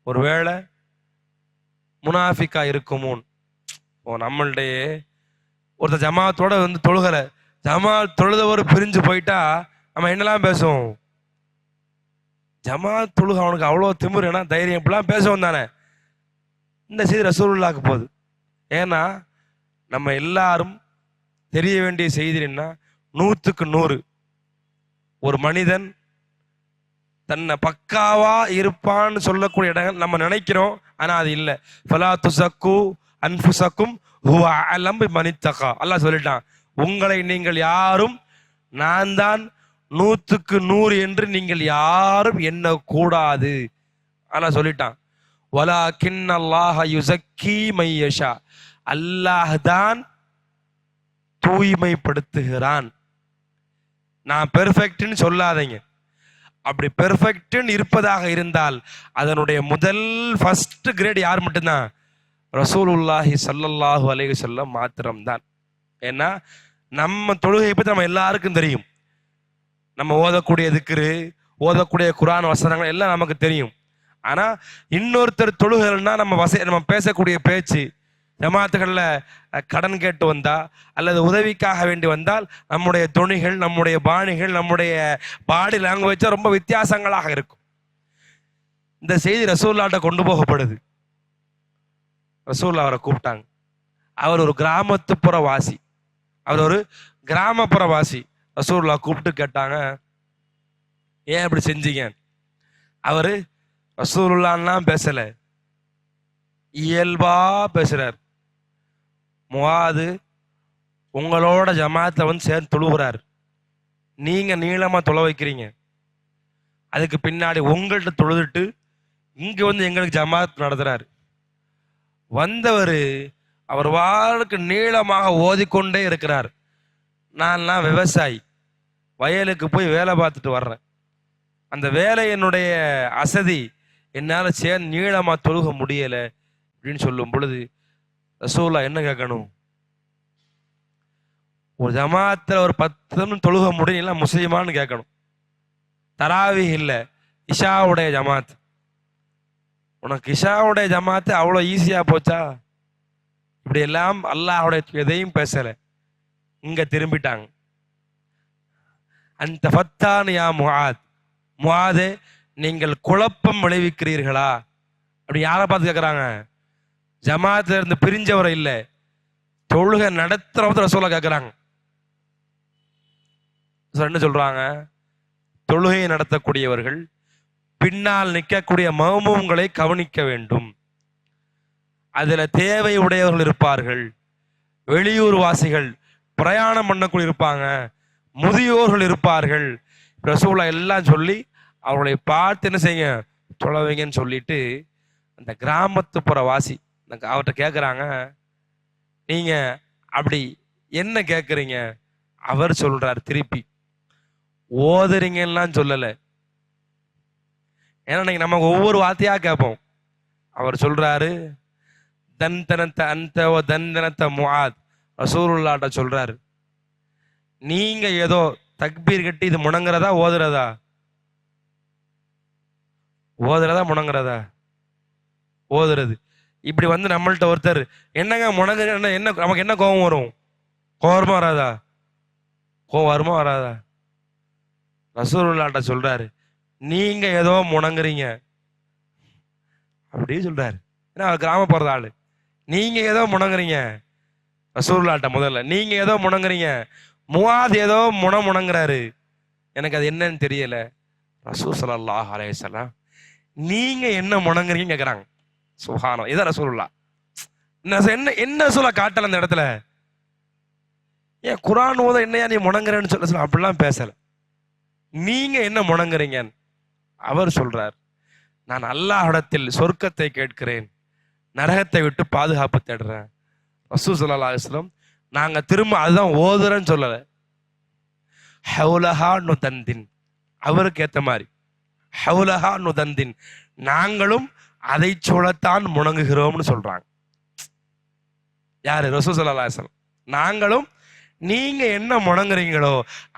ஒருவேளை முனாஃபிக்கா இருக்குமோன். நம்மளுடைய ஒருத்தர் ஜமாத்தோட வந்து தொழுகலை, ஜமாத் தொழுதவர் பிரிஞ்சு போயிட்டா நம்ம என்னெல்லாம் பேசுவோம், ஜமாத் தொழுக அவனுக்கு அவ்வளோ திமிருனா தைரியம், இப்படிலாம் பேசுவோம் தானே. இந்த செய்தி ரசூலுல்லாஹ்க்கு போகுது. ஏன்னா நம்ம எல்லாரும் தெரிய வேண்டிய செய்தி என்ன, 100க்கு 100 ஒரு மனிதன் தன்னை பக்காவா இருப்பான்னு சொல்லக்கூடிய இடங்கள் நம்ம நினைக்கிறோம், ஆனா அது இல்லை. ஃபலா துஸக்கு அன்ஃபுஸக்கும் ஹுவ அலம் பிமனித்தகா, அல்லாஹ் சொல்லிட்டான், உங்களை நீங்கள் யாரும் நான் தான் 100க்கு 100 என்று நீங்கள் யாரும் எண்ண கூடாது. அல்லாஹ் சொல்லிட்டான், வலாகின்னல்லாஹ யுஸக்கி மையஷா, அல்லாஹ் தான் தூய்மைப்படுத்துகிறான். நான் பெர்ஃபெக்ட்னு சொல்லாதீங்க. அப்படி பெர்ஃபெக்ட்னு இருப்பதாக இருந்தால் அதனுடைய முதல் ஃபர்ஸ்ட் கிரேட் யார் மட்டும்தான், ரசூலுல்லாஹி ஸல்லல்லாஹு அலைஹி வஸல்லம் மாத்திரம்தான். ஏன்னா நம்ம தொழுகையை பற்றி நம்ம எல்லாருக்கும் தெரியும். நம்ம ஓதக்கூடிய திக்ரு, ஓதக்கூடிய குர்ஆன் வசனங்கள் எல்லாம் நமக்கு தெரியும். ஆனா இன்னொருத்தர் தொழுகைன்னா நம்ம பேசக்கூடிய பேச்சு, ஜமாத்துகள்ல கடன் கேட்டு வந்தா அல்லது உதவிக்காக வேண்டி வந்தால் நம்முடைய துணிகள், நம்முடைய பாணிகள், நம்முடைய பாடி லாங்குவேஜ் ரொம்ப வித்தியாசங்களாக இருக்கும். இந்த செய்தி ரசூலுல்லாஹ்ட்ட கொண்டு போகப்படுது. ரசூலுல்லாஹ் அவரை கூப்பிட்டாங்க. அவர் ஒரு கிராமத்துப்புற வாசி, அவர் ஒரு கிராமப்புற வாசி. ரசூலுல்லாஹ் கூப்பிட்டு கேட்டாங்க, ஏன் இப்படி செஞ்சீங்க? அவரு ரசூலுல்லாஹ்லாம் பேசல, இயல்பா பேசுறார். முஆது உங்களோட ஜமாத்துல வந்து சேர்ந்து தொழுகிறார், நீங்க நீளமா தொழ வைக்கிறீங்க, அதுக்கு பின்னாடி உங்கள்கிட்ட தொழுதுட்டு இங்க வந்து எங்களுக்கு ஜமாத் நடத்துறாரு. வந்தவர் அவர் வாழ்க்கை நீளமாக ஓதிக்கொண்டே இருக்கிறார். நான்லாம் விவசாயி, வயலுக்கு போய் வேலை பார்த்துட்டு வர்றேன். அந்த வேலையினுடைய அசதி என்னால் சேர்ந்து நீளமா தொழுக முடியலை அப்படின்னு சொல்லும் பொழுது ரசூலுல்லாஹ் என்ன கேட்கணும்? ஒரு ஜமாத்தில் ஒரு 10 நிமிஷம் தொழுக முடியல முஸ்லிமான்னு கேட்கணும். தராவி இல்லை, இஷாவுடைய ஜமாத். உனக்கு இஷாவுடைய ஜமாத்து அவ்வளோ ஈஸியா போச்சா? இப்படி எல்லாம் அல்லாஹ்வுடைய எதையும் பேசலை. இங்க திரும்பிட்டாங்க. அந்த ஃபத்தான் யா முஆத், முஆதே நீங்கள் குழப்பம் விளைவிக்கிறீர்களா அப்படி யாரை பார்த்து கேட்குறாங்க? ஜமாத்துல இருந்து பிரிஞ்சவரை இல்லை, தொழுகை நடத்துறவங்க ரசூலுல்லாஹ் கேட்குறாங்க. என்ன சொல்றாங்க? தொழுகையை நடத்தக்கூடியவர்கள் பின்னால் நிற்கக்கூடிய மஅமூம்களை கவனிக்க வேண்டும். அதுல தேவை உடையவர்கள் இருப்பார்கள், வெளியூர் வாசிகள், பிரயாணம் பண்ணக்கூடிய இருப்பாங்க, முதியோர்கள் இருப்பார்கள். ரசூலுல்லாஹ் எல்லாம் சொல்லி அவர்களை பார்த்து என்ன செய்யுங்க, தொலைவைங்கன்னு சொல்லிட்டு அந்த கிராமத்துப்புற வாசி அவர்கிட்ட கேட்குறாங்க, நீங்க அப்படி என்ன கேட்குறீங்க? அவர் சொல்றார் திருப்பி, ஓதுறீங்கலாம் சொல்லலை. ஏன்னா நீங்க நமக்கு ஒவ்வொரு வார்த்தையா கேட்போம். அவர் சொல்றாரு, தன்தனத்த அந்த தன்தனத்த முஆத். ரசூலுல்லாஹ்ட்ட சொல்றாரு, நீங்க ஏதோ தக்பீர் கட்டி இது முணங்குறதா ஓதுறதா? ஓதுறதா முணங்குறதா? ஓதுறது. இப்படி வந்து நம்மள்ட்ட ஒருத்தர் என்னங்க முணங்குற, என்ன நமக்கு என்ன கோபம் வரும்? கோபமா வராதா? கோபம் வருமா வராதா? ரசூலுல்லாஹ்ட்ட சொல்றாரு, நீங்க ஏதோ முணங்குறீங்க அப்படி சொல்றாரு. ஏன்னா அவர் கிராமப்புற ஆளு. நீங்க ஏதோ முணங்குறீங்க. ரசூலுல்லாஹ்ட்ட முதல்ல நீங்க ஏதோ முணங்குறீங்க, முஆத் ஏதோ முணங்குறாரு, எனக்கு அது என்னன்னு தெரியல. ரசூல் ஸல்லல்லாஹு அலைஹி வஸல்லம் நீங்க என்ன முணங்குறீங்கன்னு கேக்குறாங்க. சுப்ஹானல்லாஹ். இதான் ரசூலுல்லாஹ். என்ன என்ன சொல்ல காட்டல அந்த இடத்துல. ஏன் குர்ஆன் ஓத என்னையா நீ முணங்குறேன்னு சொல்ல அப்படிலாம் பேசல. நீங்க என்ன முணங்குறீங்க? அவர் சொல்றார், நான் அல்லாஹ்விடத்தில் சொர்க்கத்தை கேட்கிறேன், நரகத்தை விட்டு பாதுகாப்பு தேடுறேன். ரசூல் ஸல்லல்லாஹு அலைஹி வஸல்லம் நாங்க திரும்ப அதுதான் ஓதுறேன்னு சொல்லல, ஹவுலஹா நுதந்தின், அவருக்கு ஏத்த மாதிரி ஹவுலஹா நுதந்தின், நாங்களும் அதை சொல்லத்தான் முணங்குகிறோம்னு சொல்றாங்க. யாரு? ரசூல் ஸல்லல்லாஹு அலைஹி வஸல்லம். நாங்களும் நீங்க என்ன முணங்குறீங்களோ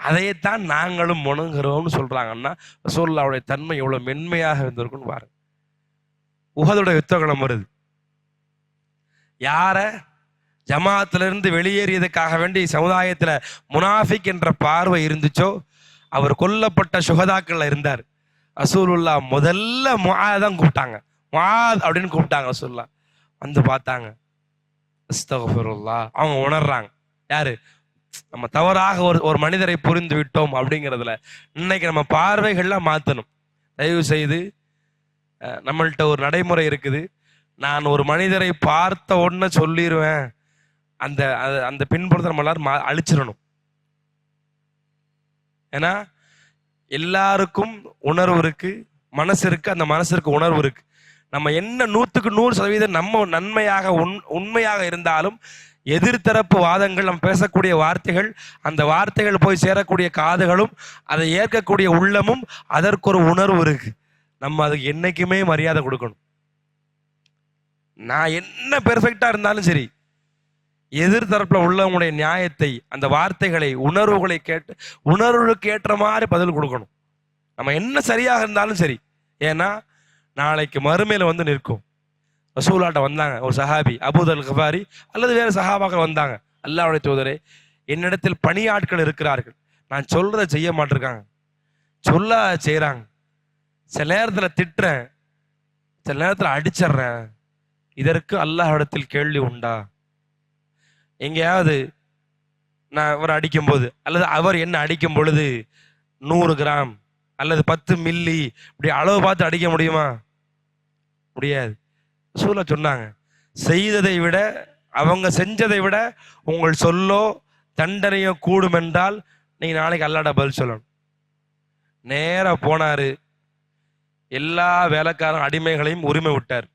அதைத்தான் நாங்களும் முணங்குகிறோம்னு சொல்றாங்கன்னா ரசூலுல்லாஹ்வுடைய தன்மை எவ்வளவு மென்மையாக இருந்திருக்குன்னு பாருங்க. உஹதுடைய யுத்தகலம் வருது. யார ஜமாத்திலிருந்து வெளியேறியதுக்காக வேண்டி சமுதாயத்துல முனாஃபிக் என்ற பார்வை இருந்துச்சோ அவர் கொல்லப்பட்ட சுஹதாக்கள்ல இருந்தார். ரசூலுல்லாஹ் முதல்ல முஆத் தான் கூப்பிட்டாங்க. முஆத் அப்படின்னு கூப்பிட்டாங்க. ரசூலுல்லாஹ் வந்து பார்த்தாங்க, அஸ்தக்ஃபிருல்லாஹ். அவங்க உணர்றாங்க, யாரு? நம்ம தவறாக ஒரு மனிதரை புரிந்து விட்டோம் அப்படிங்கிறதுல இன்னைக்கு நம்ம பார்வைகள்லாம் மாற்றணும். தயவு செய்து நம்மள்கிட்ட ஒரு நடைமுறை இருக்குது, நான் ஒரு மனிதரை பார்த்த உடனே சொல்லிடுவேன், அந்த அந்த பின்புறத்தை நம்ம எல்லாரும் அழிச்சிடணும். ஏன்னா எல்லாருக்கும் உணர்வு இருக்கு, மனசு இருக்கு, அந்த மனசிற்கு உணர்வு இருக்கு. நம்ம என்ன 100% நம்ம நன்மையாக உண்மையாக இருந்தாலும் எதிர்த்தரப்பு வாதங்கள், நம்ம பேசக்கூடிய வார்த்தைகள், அந்த வார்த்தைகள் போய் சேரக்கூடிய காதுகளும் அதை ஏற்கக்கூடிய உள்ளமும் அதற்கு ஒரு உணர்வு இருக்கு. நம்ம அதுக்கு என்னைக்குமே மரியாதை கொடுக்கணும். நான் என்ன பெர்ஃபெக்டா இருந்தாலும் சரி, எதிர்த்தரப்புல உள்ளவங்களுடைய நியாயத்தை, அந்த வார்த்தைகளை, உணர்வுகளை கேட்டு உணர்வுகளுக்கு ஏற்ற மாதிரி பதில் கொடுக்கணும். நம்ம என்ன சரியாக இருந்தாலும் சரி. ஏன்னா நாளைக்கு மறுமையில வந்து நிற்கும். ரசூலுல்லாஹ்ட்ட வந்தாங்க ஒரு சஹாபி, அபூதர் கஃபாரி அல்லது வேறு சஹாபாக்கள் வந்தாங்க, அல்லாஹ்வுடைய தூதரே என்னிடத்தில் பணியாட்கள் இருக்கிறார்கள், நான் சொல்றதை செய்ய மாட்டிருக்காங்க, சொல்ல செய்யறாங்க, சில நேரத்தில் திட்டுறேன், சில நேரத்தில் அடிச்சிடுறேன், இதற்கு அல்லாஹ்விடத்தில் கேள்வி உண்டா? எங்கேயாவது நான் அவர் அடிக்கும் போது அல்லது அவர் என்ன அடிக்கும் பொழுது 100 கிராம் அல்லது 10 மில்லி இப்படி அளவு பார்த்து அடிக்க முடியுமா? முடியாது. ரசூலுல்லாஹ் சொன்னாங்க, செய்ததை விட, அவங்க செஞ்சதை விட உங்கள் சொல்லோ தண்டனையோ கூடும் என்றால் நீங்க நாளைக்கு அல்லாஹ்ட்ட பதில் சொல்லணும். நேரா போனாரு, எல்லா வேலைக்காரன் அடிமைகளையும் உரிமை விட்டார்.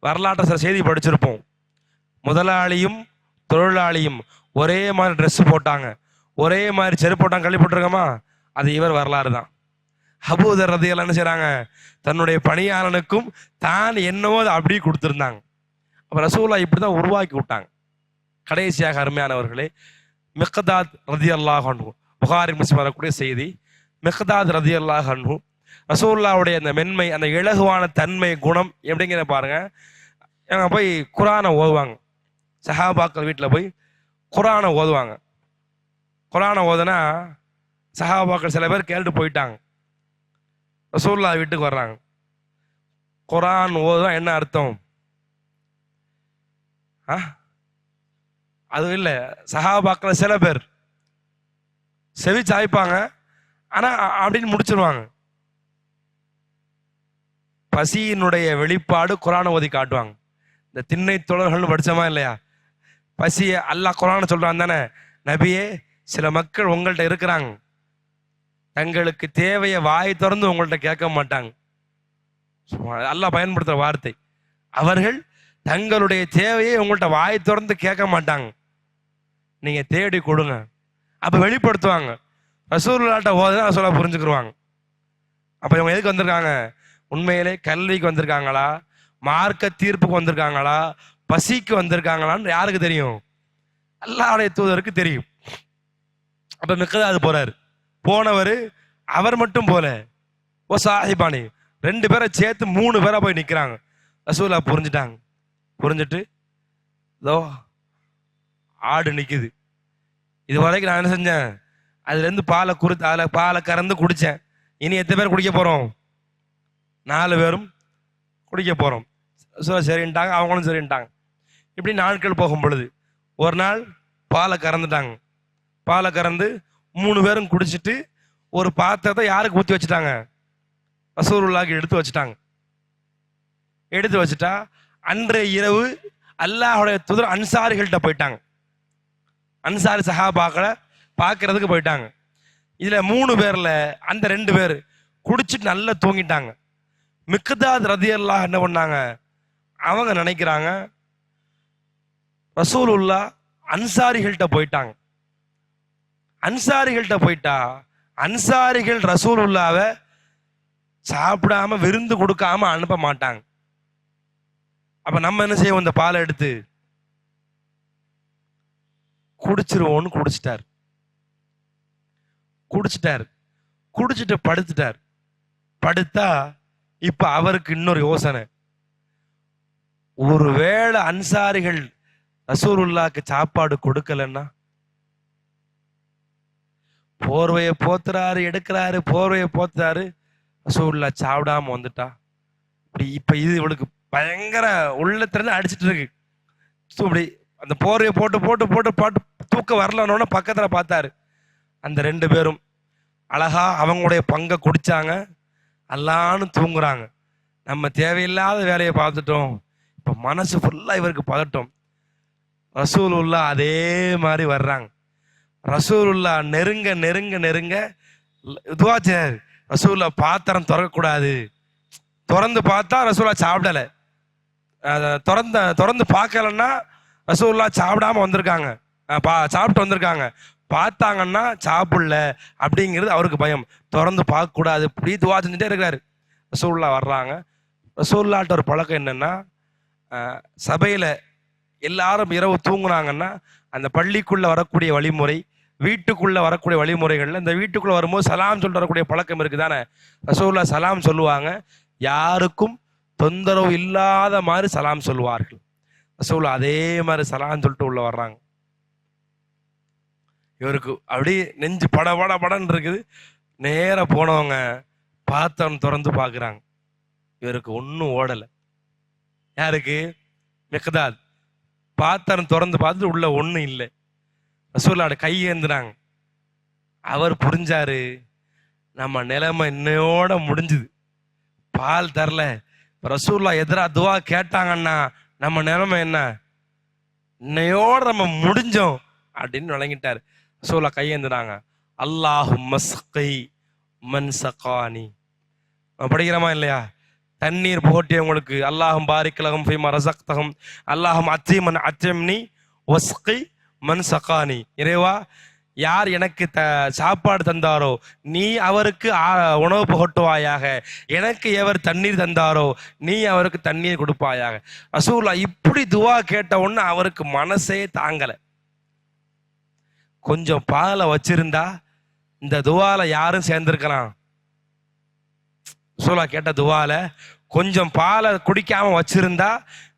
வரலாற்று சில செய்தி படிச்சிருப்போம். முதலாளியும் தொழிலாளியும் ஒரே மாதிரி ட்ரெஸ் போட்டாங்க, ஒரே மாதிரி செருப்பு போட்டாங்க கழி போட்டிருக்கோமா, அது இவர் வரலாறு தான். அபூதர் ரலியல்லாஹு என்ன செய்றாங்க, தன்னுடைய பணியாளனுக்கும் தான் என்னவோ அதை அப்படியே கொடுத்துருந்தாங்க. அப்போ ரசூலுல்லாஹ் இப்படி தான் உருவாக்கி விட்டாங்க. கடைசியாக அருமையானவர்களே, மிக்தாத் ரலியல்லாஹு அன்ஹு, புகாரி முஸ்லிம் வரக்கூடிய செய்தி, மிக்தாத் ரலியல்லாஹு அன்ஹு ரசூலுல்லாஹ்வுடைய அந்த மென்மை, அந்த இலகுவான தன்மை, குணம் எப்படிங்கிற பாருங்க. அவங்க போய் குர்ஆனை ஓதுவாங்க. சஹாபாக்கள் வீட்டில் போய் குர்ஆனை ஓதுவாங்க. குர்ஆனை ஓதுனா சஹாபாக்கள் சில பேர் கேட்டுட்டு போயிட்டாங்க. ரசூலுல்லாஹ் வீட்டுக்கு வர்றாங்க. குர்ஆன் ஓதுனா என்ன அர்த்தம்? அது இல்லை, சஹாபாக்கள் சில பேர் செவி சாய்ப்பாங்க, ஆனா அப்படின்னு முடிச்சிருவாங்க. பசியினுடைய வெளிப்பாடு குர்ஆனை ஓதி காட்டுவாங்க. இந்த திண்ணை தொடர்கள்னு படிச்சோமா இல்லையா? பசிய அல்லாஹ் குர்ஆனை சொல்றான் தானே, நபியே சில மக்கள் உங்கள்கிட்ட இருக்கிறாங்க, தங்களுக்கு தேவையை வாய் திறந்து உங்கள்கிட்ட கேட்க மாட்டாங்க. அல்லாஹ் பயன்படுத்துற வார்த்தை, அவர்கள் தங்களுடைய தேவையை உங்கள்கிட்ட வாய் திறந்து கேட்க மாட்டாங்க, நீங்க தேடி கொடுங்க. அப்ப வெளிப்படுத்துவாங்க. ரசூலுல்லாஹ்ட்ட ஓதுனா ரசூலுல்லாஹ் புரிஞ்சுக்கிருவாங்க. அப்ப இவங்க எதுக்கு வந்திருக்காங்க? உண்மையிலே கல்விக்கு வந்திருக்காங்களா, மார்க்க தீர்ப்புக்கு வந்திருக்காங்களா, பசிக்கு வந்திருக்காங்களான்னு யாருக்கு தெரியும்? அல்லாஹ்வுடைய தூதருக்கு தெரியும். அப்ப மிக்தாத் போறாரு. போனவர் அவர் மட்டும் போல, ஓ சாஹிபானி, 2 பேரை சேர்த்து 3 பேரா போய் நிக்கிறாங்க. ரசூலுல்லாஹ் புரிஞ்சுட்டாங்க. புரிஞ்சுட்டு இதோ ஆடு நிக்குது, இது வரைக்கும் நான் என்ன செஞ்சேன், அதுல இருந்து பாலை கறந்து குடிச்சேன், இனி எத்தனை பேர் குடிக்க போறோம்? 4 பேரும் குடிக்க போறோம். சரின்ட்டாங்க, அவங்களும் சரின்ட்டாங்க. இப்படி நாட்கள் போகும் பொழுது ஒரு நாள் பாலை கறந்துட்டாங்க. பாலை கறந்து 3 பேரும் குடிச்சிட்டு ஒரு பாத்திரத்தை யாருக்கு ஊற்றி வச்சுட்டாங்க? ரசூலுல்லாஹ்க்கு எடுத்து வச்சுட்டாங்க. எடுத்து வச்சுட்டா அன்றைய இரவு அல்லாஹ்வுடைய தூதர் அன்சாரிகள்கிட்ட போயிட்டாங்க. அன்சாரி சஹாபாக்களை பார்க்கறதுக்கு போயிட்டாங்க. இதுல 3 பேர்ல அந்த 2 பேர் குடிச்சிட்டு நல்லா தூங்கிட்டாங்க. மிக்தாத் ரலியல்லாஹு என்ன பண்ணாங்க, அவங்க நினைக்கிறாங்க ரசூலுல்லாஹ் அன்சாரிகள்கிட்ட போயிட்டாங்க. அன்சாரிகள்கிட்ட போயிட்டா அன்சாரிகள் ரசூலுல்லாஹ்வை சாப்பிடாம விருந்து கொடுக்காம அனுப்ப மாட்டாங்க. அப்ப நம்ம என்ன செய்வோம், இந்த பாலை எடுத்து குடிச்சிருவோன்னு குடிச்சிட்டார். குடிச்சிட்டு படுத்துட்டார். படுத்தா இப்ப அவருக்கு இன்னொரு யோசனை, ஒருவேளை அன்சாரிகள் ரசூலுல்லாஹ்க்கு சாப்பாடு கொடுக்கலன்னா, போர்வையை போத்துறாரு, எடுக்கிறாரு, போர்வையை போத்துறாரு, ரசூலுல்லாஹ் சாப்பிடாம வந்துட்டா, இப்ப இது இவளுக்கு பயங்கர உள்ளத்திலிருந்து அடிச்சிட்டு இருக்கு. இப்படி அந்த போர்வையை போட்டு போட்டு போட்டு பாட்டு தூக்க வரலன்னு பக்கத்துல பார்த்தாரு. அந்த 2 பேரும் அழகா அவங்களுடைய பங்கை குடிச்சாங்க, அல்லான்னு தூங்குறாங்க. நம்ம தேவையில்லாத வேலையை பார்த்துட்டோம், இப்ப மனசு ஃபுல்லா இவருக்கு பதட்டம். ரசூலுல்லாஹ் அதே மாதிரி வர்றாங்க. ரசூலுல்லாஹ் நெருங்க நெருங்க நெருங்க துஆ செய்றாரு, ரசூலுல்லாஹ் பாத்திரம் திறக்கக்கூடாது. திறந்து பார்த்தா ரசூலுல்லாஹ் சாப்பிடல, திறந்து பார்க்கலன்னா ரசூலுல்லாஹ் சாப்பிடாம வந்திருக்காங்க, சாப்பிட்டு வந்திருக்காங்க. பார்த்தாங்கன்னா சாப்பிடல அப்படிங்கிறது அவருக்கு பயம். திறந்து பார்க்க கூடாது, இப்படி துவா செஞ்சுட்டே இருக்கிறாரு. ரசூலுல்லாஹ் வர்றாங்க. ரசூலுல்லாஹ்ட்ட ஒரு பழக்கம் என்னன்னா, சபையில எல்லாரும் இரவு தூங்குனாங்கன்னா அந்த பள்ளிக்குள்ள வரக்கூடிய வழிமுறை, வீட்டுக்குள்ள வரக்கூடிய வழிமுறைகள்ல இந்த வீட்டுக்குள்ள வரும்போது சலாம் சொல்லிட்டு வரக்கூடிய பழக்கம் இருக்குதானே. ரசூலுல்லாஹ் சலாம் சொல்லுவாங்க, யாருக்கும் தொந்தரவு இல்லாத மாதிரி சலாம் சொல்லுவார்கள். ரசூலுல்லாஹ் அதே மாதிரி சலாம் சொல்லிட்டு உள்ள வர்றாங்க. இவருக்கு அப்படியே நெஞ்சு பட பட படன்னு இருக்குது. நேர போனவங்க பாத்திரம் திறந்து பார்க்குறாங்க, இவருக்கு ஒன்றும் ஓடலை. யாருக்கு? மிக்தாத். பாத்திரம் திறந்து பார்த்துட்டு உள்ள ஒன்றும் இல்லை. ரசூலுல்லாஹ் கையேந்துறாங்க. அவர் புரிஞ்சாரு, நம்ம நிலைமை இன்னையோட முடிஞ்சுது, பால் தரல, ரசூலுல்லாஹ் எதிரா துவா கேட்டாங்கன்னா நம்ம நிலைமை என்ன, இன்னையோட நம்ம முடிஞ்சோம் அப்படின்னு விளங்கிட்டாரு. ரசூலுல்லாஹ் கையேந்துறாங்க. அல்லாஹும்ம ஸ்கி மன் சகானி, படிக்கிறோமா இல்லையா? தண்ணீர் போட்டியவங்களுக்கு அல்லாஹும் பாரிக் லஹும் ஃபீமா ரஸக்தஹும் அல்லாஹும் அத்தீமன் அத்தம்னி வஸ்கி மன் சகானி, இறைவா யார் எனக்கு சாப்பாடு தந்தாரோ நீ அவருக்கு உணவு புகட்டுவாயாக, எனக்கு எவர் தண்ணீர் தந்தாரோ நீ அவருக்கு தண்ணீர் கொடுப்பாயாக. ரசூலுல்லாஹ் இப்படி துவா கேட்ட உடனே அவருக்கு மனசே தாங்கல. கொஞ்சம் பாலை வச்சிருந்தா இந்த துவால யாரும் சேர்ந்திருக்கலாம். ரசூலுல்லாஹ் கேட்ட துவால கொஞ்சம் பாலை குடிக்காம வச்சிருந்தா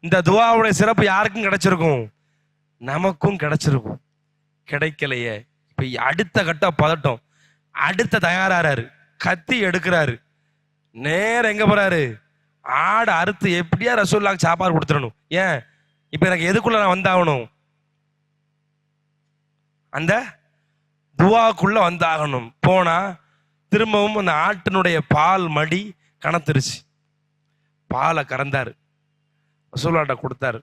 இந்த துவாவுடைய சிறப்பு யாருக்கும் கிடைச்சிருக்கும், நமக்கும் கிடைச்சிருக்கும். கிடைக்கலையே. இப்ப அடுத்த கட்ட பதட்டம், அடுத்த தயாராரு, கத்தி எடுக்கிறாரு, நேரம் எங்க போறாரு, ஆடை அறுத்து எப்படியா ரசூலுல்லாஹ்க்கு சாப்பாடு கொடுத்துடணும். ஏன் இப்ப எனக்கு எதுக்குள்ள நான் வந்தாகணும், அந்த துவாக்குள்ள வந்தாகணும். போனா திரும்பவும் அந்த ஆட்டினுடைய பால் மடி கணத்துருச்சு. பாலை கறந்தாரு, ரசூலுல்லாஹ்ட்ட கொடுத்தாரு.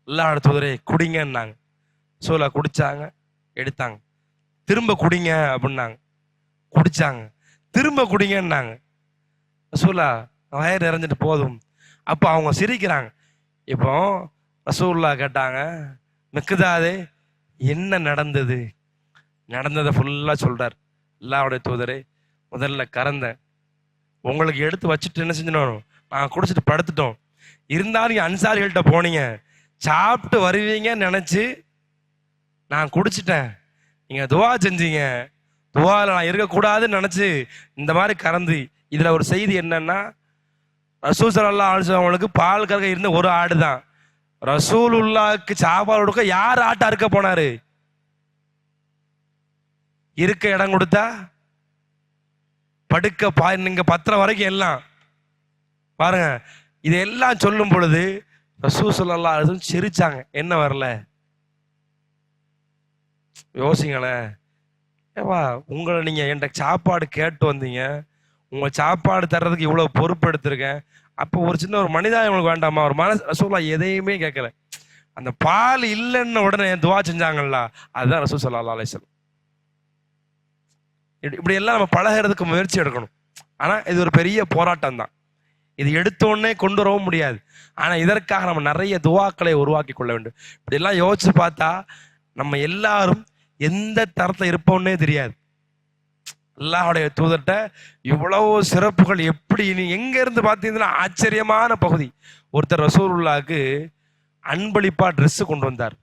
அல்லாஹ்வுடைய தூதரே குடிங்கன்னாங்க. ரசூலுல்லாஹ் குடிச்சாங்க, எடுத்தாங்க. திரும்ப குடிங்க அப்படின்னாங்க, குடிச்சாங்க. திரும்ப குடிங்கன்னாங்க. ரசூலுல்லாஹ் வயிறு நிறைஞ்சிட்டு போதும். அப்ப அவங்க சிரிக்கிறாங்க. இப்போ ரசூலுல்லாஹ் கேட்டாங்க, மிக்தாதே என்ன நடந்தது? நடந்ததை ஃபுல்லா சொல்றார். அல்லாஹ்வுடைய தூதரே முதல்ல கறந்தேன், உங்களுக்கு எடுத்து வச்சுட்டு என்ன செஞ்சோம், நான் குடிச்சிட்டு படுத்துட்டோம். இருந்தாலும் நீங்க அன்சாரிகள்கிட்ட போனீங்க, சாப்பிட்டு வருவீங்கன்னு நினைச்சு நான் குடிச்சிட்டேன். நீங்க துவா செஞ்சீங்க, துவால நான் இருக்கக்கூடாதுன்னு நினைச்சு இந்த மாதிரி கறந்து. இதுல ஒரு செய்தி என்னன்னா, ரசூல் ஸல்லல்லாஹு அலைஹி வஸல்லம் அவங்களுக்கு பால் கறக்க இருந்த ஒரு ஆடு தான். ரசூலுல்லாஹ்க்கு சாப்பாடு கொடுக்க யார் ஆட்டை அறுக்க போனாரு? இருக்க இடம் கொடுத்தா படுக்க நீங்க பத்திரம் வரைக்கும் எல்லாம் பாருங்க. இதெல்லாம் சொல்லும் பொழுது ரசூல் ஸல்லல்லாஹு அலைஹி வஸல்லம் சிரிச்சாங்க. என்ன வரல யோசிங்களேன். ஏவா உங்களை நீங்க என்கிட்ட சாப்பாடு கேட்டு வந்தீங்க, உங்க சாப்பாடு தர்றதுக்கு இவ்வளவு பொறுப்பு எடுத்திருக்கேன். அப்போ ஒரு சின்ன ஒரு மனிதாயம் உங்களுக்கு வேண்டாமா? ஒரு மனசு. ரசூலுல்லாஹ் எதையுமே கேட்கல. அந்த பால் இல்லைன்னு உடனே துவா செஞ்சாங்கல்ல, அதுதான் ரசூல் ஸல்லல்லாஹு அலைஹி வஸல்லம். இப்படி எல்லாம் நம்ம பழகிறதுக்கு முயற்சி எடுக்கணும். ஆனா இது ஒரு பெரிய போராட்டம் தான். இது எடுத்தோடனே கொண்டு வரவும் முடியாது. ஆனா இதற்காக நம்ம நிறைய துவாக்களை உருவாக்கி கொள்ள வேண்டும். இப்படி எல்லாம் யோசிச்சு பார்த்தா நம்ம எல்லாரும் எந்த தரத்துல இருப்போம்னே தெரியாது. அல்லாஹ்வுடைய தூதர்ட்ட இவ்வளவு சிறப்புகள் எப்படி எங்க இருந்து பார்த்தீங்கன்னா ஆச்சரியமான பகுதி. ஒருத்தர் ரசூலுல்லாஹ்க்கு அன்பளிப்பா ட்ரெஸ் கொண்டு வந்தார்.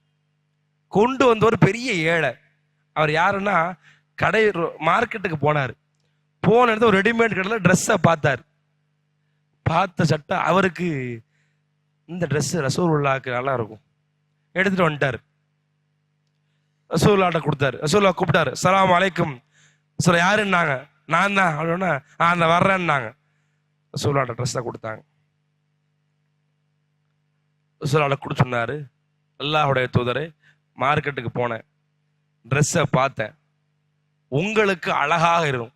கொண்டு வந்த ஒரு பெரிய ஏழை. அவர் யாருன்னா, கடை மார்க்கெட்டுக்கு போனார். போன இடத்துல ஒரு ரெடிமேட் கடையில் ட்ரெஸ்ஸை பார்த்தார். பார்த்த சட்டை அவருக்கு இந்த ட்ரெஸ் ரசூலுல்லாஹ்க்கு நல்லா இருக்கும், எடுத்துட்டு வந்துட்டார். ரசூலுல்லாஹ்ட்ட கொடுத்தாரு. ரசூலுல்லாஹ் கூப்பிட்டாரு, அஸ்ஸலாமு அலைக்கும். சொல்ல யாருன்னாங்க, நான் தான் அப்படின்னா, அந்த வர்றேன்னாங்க. ரசூலுல்லாஹ்ட்ட ட்ரெஸ்ஸை கொடுத்தாங்க. ரசூலுல்லாஹ் கொடுத்து சொன்னாரு, அல்லாஹ்வுடைய தூதரே மார்க்கெட்டுக்கு போனேன், ட்ரெஸ்ஸை பார்த்தேன், உங்களுக்கு அழகாக இருக்கும்.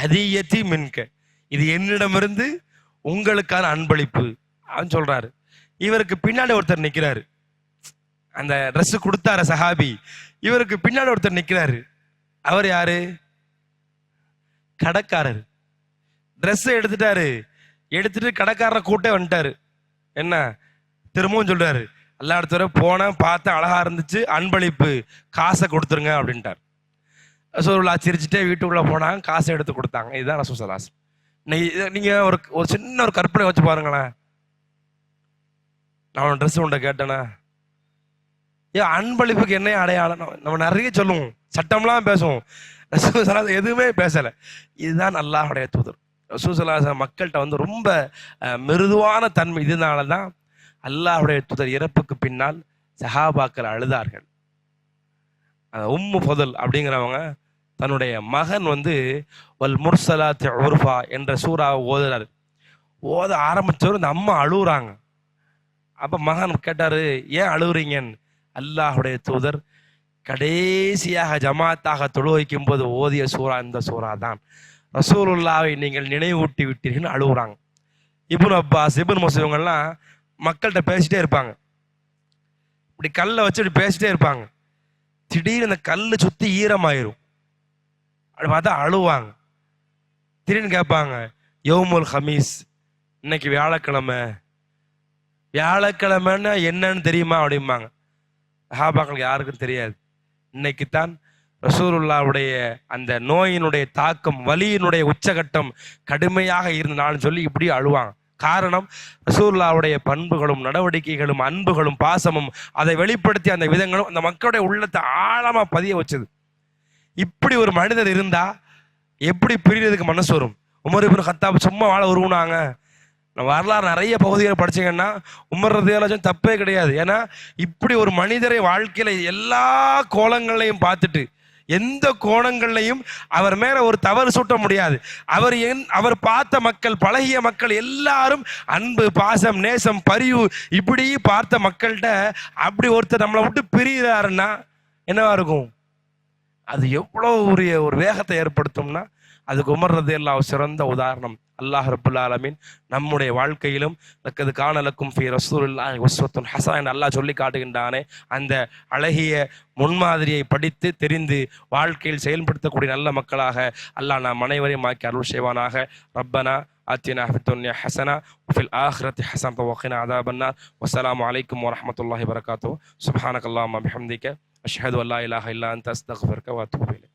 ஹதியத்தி மின்க, இது என்னிடமிருந்து உங்களுக்கான அன்பளிப்பு அப்படின்னு சொல்றாரு. இவருக்கு பின்னாடி ஒருத்தர் நிக்கிறாரு. அந்த ட்ரெஸ் கொடுத்தார சஹாபி, இவருக்கு பின்னாடி ஒருத்தர் நிக்கிறாரு. அவர் யாரு? கடைக்காரர். ட்ரெஸ் எடுத்துட்டாரு. எடுத்துட்டு கடைக்காரரை கூட்டே வந்துட்டாரு. என்ன திரும்பவும் சொல்றாரு, எல்லா இடத்துல போனேன், பார்த்தேன், அழகா இருந்துச்சு, அன்பளிப்பு, காசை கொடுத்துருங்க அப்படின்ட்டார். ரசூலுல்லாஹ் சிரிச்சுட்டே வீட்டுக்குள்ள போனாங்க, காசை எடுத்து கொடுத்தாங்க. இதுதான் ரசூல் ஸல்லல்லாஹு அலைஹி வஸல்லம். நீங்க ஒரு சின்ன ஒரு கற்பனை வச்சு பாருங்களேன். நான் ட்ரெஸ் உண்ட கேட்டேனா, ஏன் அன்பளிப்புக்கு என்ன அடையாளம்? நம்ம நிறைய சொல்லுவோம், சட்டம்லாம் பேசுவோம். ரசூல் ஸல்லல்லாஹு அலைஹி வஸல்லம் எதுவுமே பேசல. இதுதான் அல்லாஹ்வுடைய தூதர். ரசூல் ஸல்லல்லாஹு அலைஹி வஸல்லம் மக்கள்கிட்ட வந்து ரொம்ப மிருதுவான தன்மை. இதனாலதான் அல்லாஹ்வுடைய தூதர் இறப்புக்கு பின்னால் சஹாபாக்கள் அழுதார்கள். உம்மு ஃபதுல் அப்படிங்கிறவங்க தன்னுடைய மகன் வந்து வல் முர்சலாத் உர்ஃபா என்ற சூறாவை ஓதுறாரு. ஓத ஆரம்பிச்சவர் இந்த அம்மா அழுகுறாங்க. அப்ப மகன் கேட்டாரு, ஏன் அழுகுறீங்கன்னு. அல்லாஹ்வுடைய தூதர் கடைசியாக ஜமாத்தாக தொழு வைக்கும் போது ஓதிய சூறா இந்த சூறா தான், ரசூலுல்லாஹ்வை நீங்கள் நினைவூட்டி விட்டீர்கள் அழுகுறாங்க. இப்னு அப்பாஸ், இப்னு மஸ்ஊத் இவங்கெல்லாம் மக்கள்கிட்ட பேசிட்டே இருப்பாங்க. இப்படி கல்லை வச்சு இப்படி பேசிட்டே இருப்பாங்க. திடீர்னு அந்த கல்லு சுத்தி ஈரமாயிரும். அப்படி பார்த்தா அழுவாங்க. திடீர்னு கேட்பாங்க, யௌமுல் ஹமீஸ், இன்னைக்கு வியாழக்கிழமை, வியாழக்கிழமைன்னு என்னன்னு தெரியுமா அப்படிம்பாங்க. சஹாபாக்களுக்கு யாருக்கும் தெரியாது. இன்னைக்குத்தான் ரசூலுல்லாவுடைய அந்த நோயினுடைய தாக்கம், வலியினுடைய உச்சகட்டம் கடுமையாக இருந்தான்னு சொல்லி இப்படி அழுவாங்க. காரணம், ரசூலுல்லாவுடைய பண்புகளும் நடவடிக்கைகளும் அன்புகளும் பாசமும் அதை வெளிப்படுத்தி அந்த விதங்களும் அந்த மக்களுடைய உள்ளத்தை ஆழமா பதிய வச்சது. இப்படி ஒரு மனிதர் இருந்தா எப்படி பிரியறதுக்கு மனசு வரும்? உமர் இப்னு கத்தாப் சும்மா வாழ உருவுனாங்க. வரலாறு நிறைய பகுதிகளை படிச்சீங்கன்னா உமர் ரலியல்லாஹு அன்ஹு தப்பே கிடையாது. ஏன்னா இப்படி ஒரு மனிதரை வாழ்க்கையில எல்லா கோணங்களையும் பார்த்துட்டு எந்த கோணங்கள்லையும் அவர் மேல ஒரு தவறு சுட்ட முடியாது. அவர் பார்த்த மக்கள், பழகிய மக்கள் எல்லாரும் அன்பு, பாசம், நேசம், பரிவு இப்படி பார்த்த மக்கள்கிட்ட அப்படி ஒருத்தர் நம்மளை விட்டு பிரிகிறாருன்னா என்னவா இருக்கும்? அது எவ்வளோ ஒரு வேகத்தை ஏற்படுத்தும்னா அதுக்கு உமர் ரலியல்லாஹு சிறந்த உதாரணம். அல்லாஹ் ரப்பல் ஆலமீன் நம்முடைய வாழ்க்கையிலும் லக்கது கான லக்கும் ஃபீ ரசூலில்லாஹி உஸ்வத்துன் ஹஸனா அல்லாஹ் சொல்லி காட்டுகின்றானே, அந்த அழகிய முன்மாதிரியை படித்து தெரிந்து வாழ்க்கையில் செயல்படுத்தக்கூடிய நல்ல மக்களாக அல்லாஹ் நாம் அனைவரையும் ஆக்கி அருள் செய்வானாக. ரப்பனா ஆத்தினா ஃபித் துன்யா ஹஸனா வஃபில் ஆখিরাতি ஹஸனத்தன் வகினா அஸாபன்னார். வஸ்ஸலாமு அலைக்கும் வரஹ்மத்துல்லாஹி வபரகாத்துஹு. சுப்ஹானக்கல்லாஹும்ம பிஹம்திக அஷ்ஹது அல்லா இலாஹா இல்லா அன்த அஸ்தக்ஃபிருக வ அத்தூபு இலைக்.